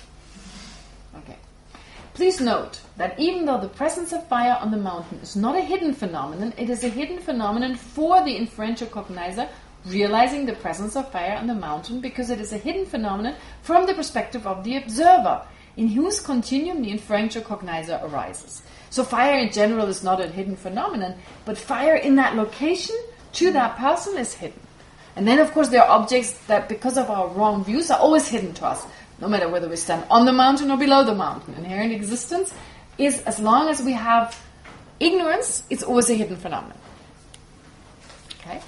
Okay. Please note that even though the presence of fire on the mountain is not a hidden phenomenon, it is a hidden phenomenon for the inferential cognizer realizing the presence of fire on the mountain, because it is a hidden phenomenon from the perspective of the observer, in whose continuum the inferential cognizer arises. So fire in general is not a hidden phenomenon, but fire in that location to that person is hidden. And then of course there are objects that because of our wrong views are always hidden to us, no matter whether we stand on the mountain or below the mountain. Inherent existence is, as long as we have ignorance, it's always a hidden phenomenon. Okay?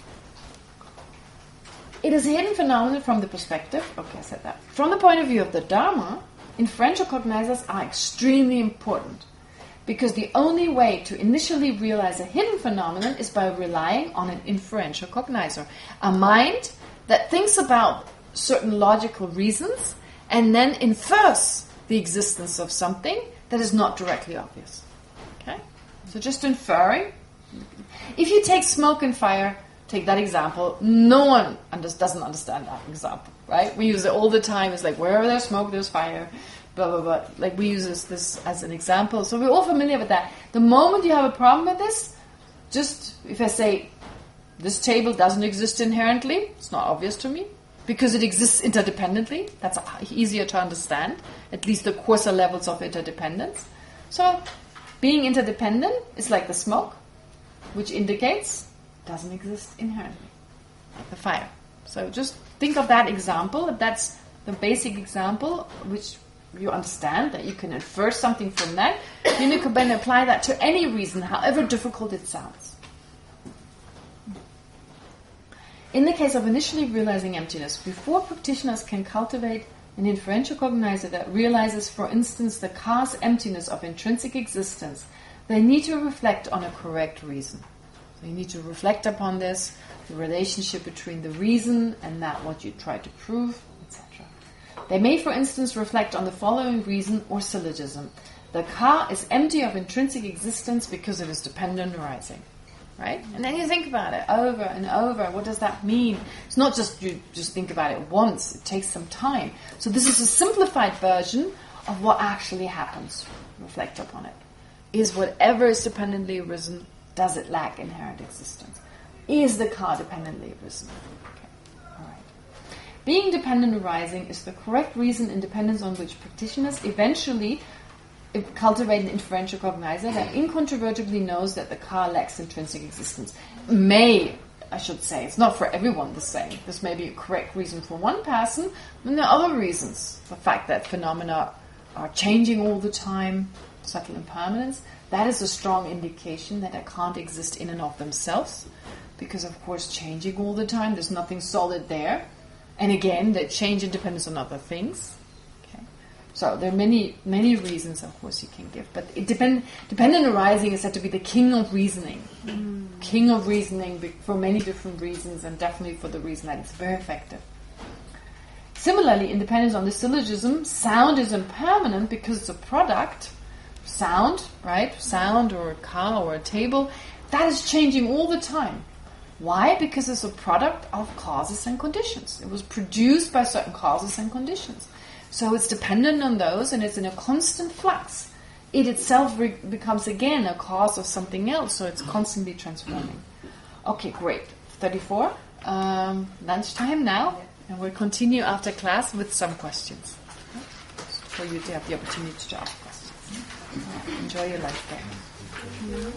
It is a hidden phenomenon from the perspective, okay, I said that. From the point of view of the Dharma, inferential cognizers are extremely important, because the only way to initially realize a hidden phenomenon is by relying on an inferential cognizer, a mind that thinks about certain logical reasons and then infers the existence of something that is not directly obvious. Okay? So just inferring. If you take smoke and fire, take that example, no one doesn't understand that example, right? We use it all the time. It's like, wherever there's smoke, there's fire, blah, blah, blah. Like, we use this as an example. So we're all familiar with that. The moment you have a problem with this, just, if I say, this table doesn't exist inherently, it's not obvious to me, because it exists interdependently. That's easier to understand, at least the coarser levels of interdependence. So, being interdependent is like the smoke, which indicates doesn't exist inherently, like the fire. So just think of that example. That's the basic example, which you understand that you can infer something from that. You can then apply that to any reason, however difficult it sounds. In the case of initially realizing emptiness, before practitioners can cultivate an inferential cognizer that realizes, for instance, the car's emptiness of intrinsic existence, they need to reflect on a correct reason. So you need to reflect upon this, the relationship between the reason and that what you try to prove, etc. They may, for instance, reflect on the following reason or syllogism. The car is empty of intrinsic existence because it is dependent arising. Right? And then you think about it over and over. What does that mean? It's not just you just think about it once. It takes some time. So this is a simplified version of what actually happens. Reflect upon it. Is whatever is dependently arisen, does it lack inherent existence? Is the car dependently arisen? Okay. All right. Being dependent arising is the correct reason in dependence on which practitioners eventually cultivate an inferential cognizer that incontrovertibly knows that the car lacks intrinsic existence. I should say, it's not for everyone the same. This may be a correct reason for one person, and there are other reasons. The fact that phenomena are changing all the time, subtle impermanence, that is a strong indication that they can't exist in and of themselves, because of course changing all the time, there's nothing solid there. And again, they change in dependence on other things. So there are many reasons, of course, you can give. But dependent arising is said to be the king of reasoning. King of reasoning for many different reasons, and definitely for the reason that it's very effective. Similarly, in dependence on the syllogism, sound is impermanent because it's a product. Sound, right? Sound or a car or a table, that is changing all the time. Why? Because it's a product of causes and conditions. It was produced by certain causes and conditions. So it's dependent on those, and it's in a constant flux. It itself becomes again a cause of something else, so it's constantly transforming. Okay, great. 34. Lunchtime now, and we'll continue after class with some questions for you to have the opportunity to ask questions. Enjoy your lunch break.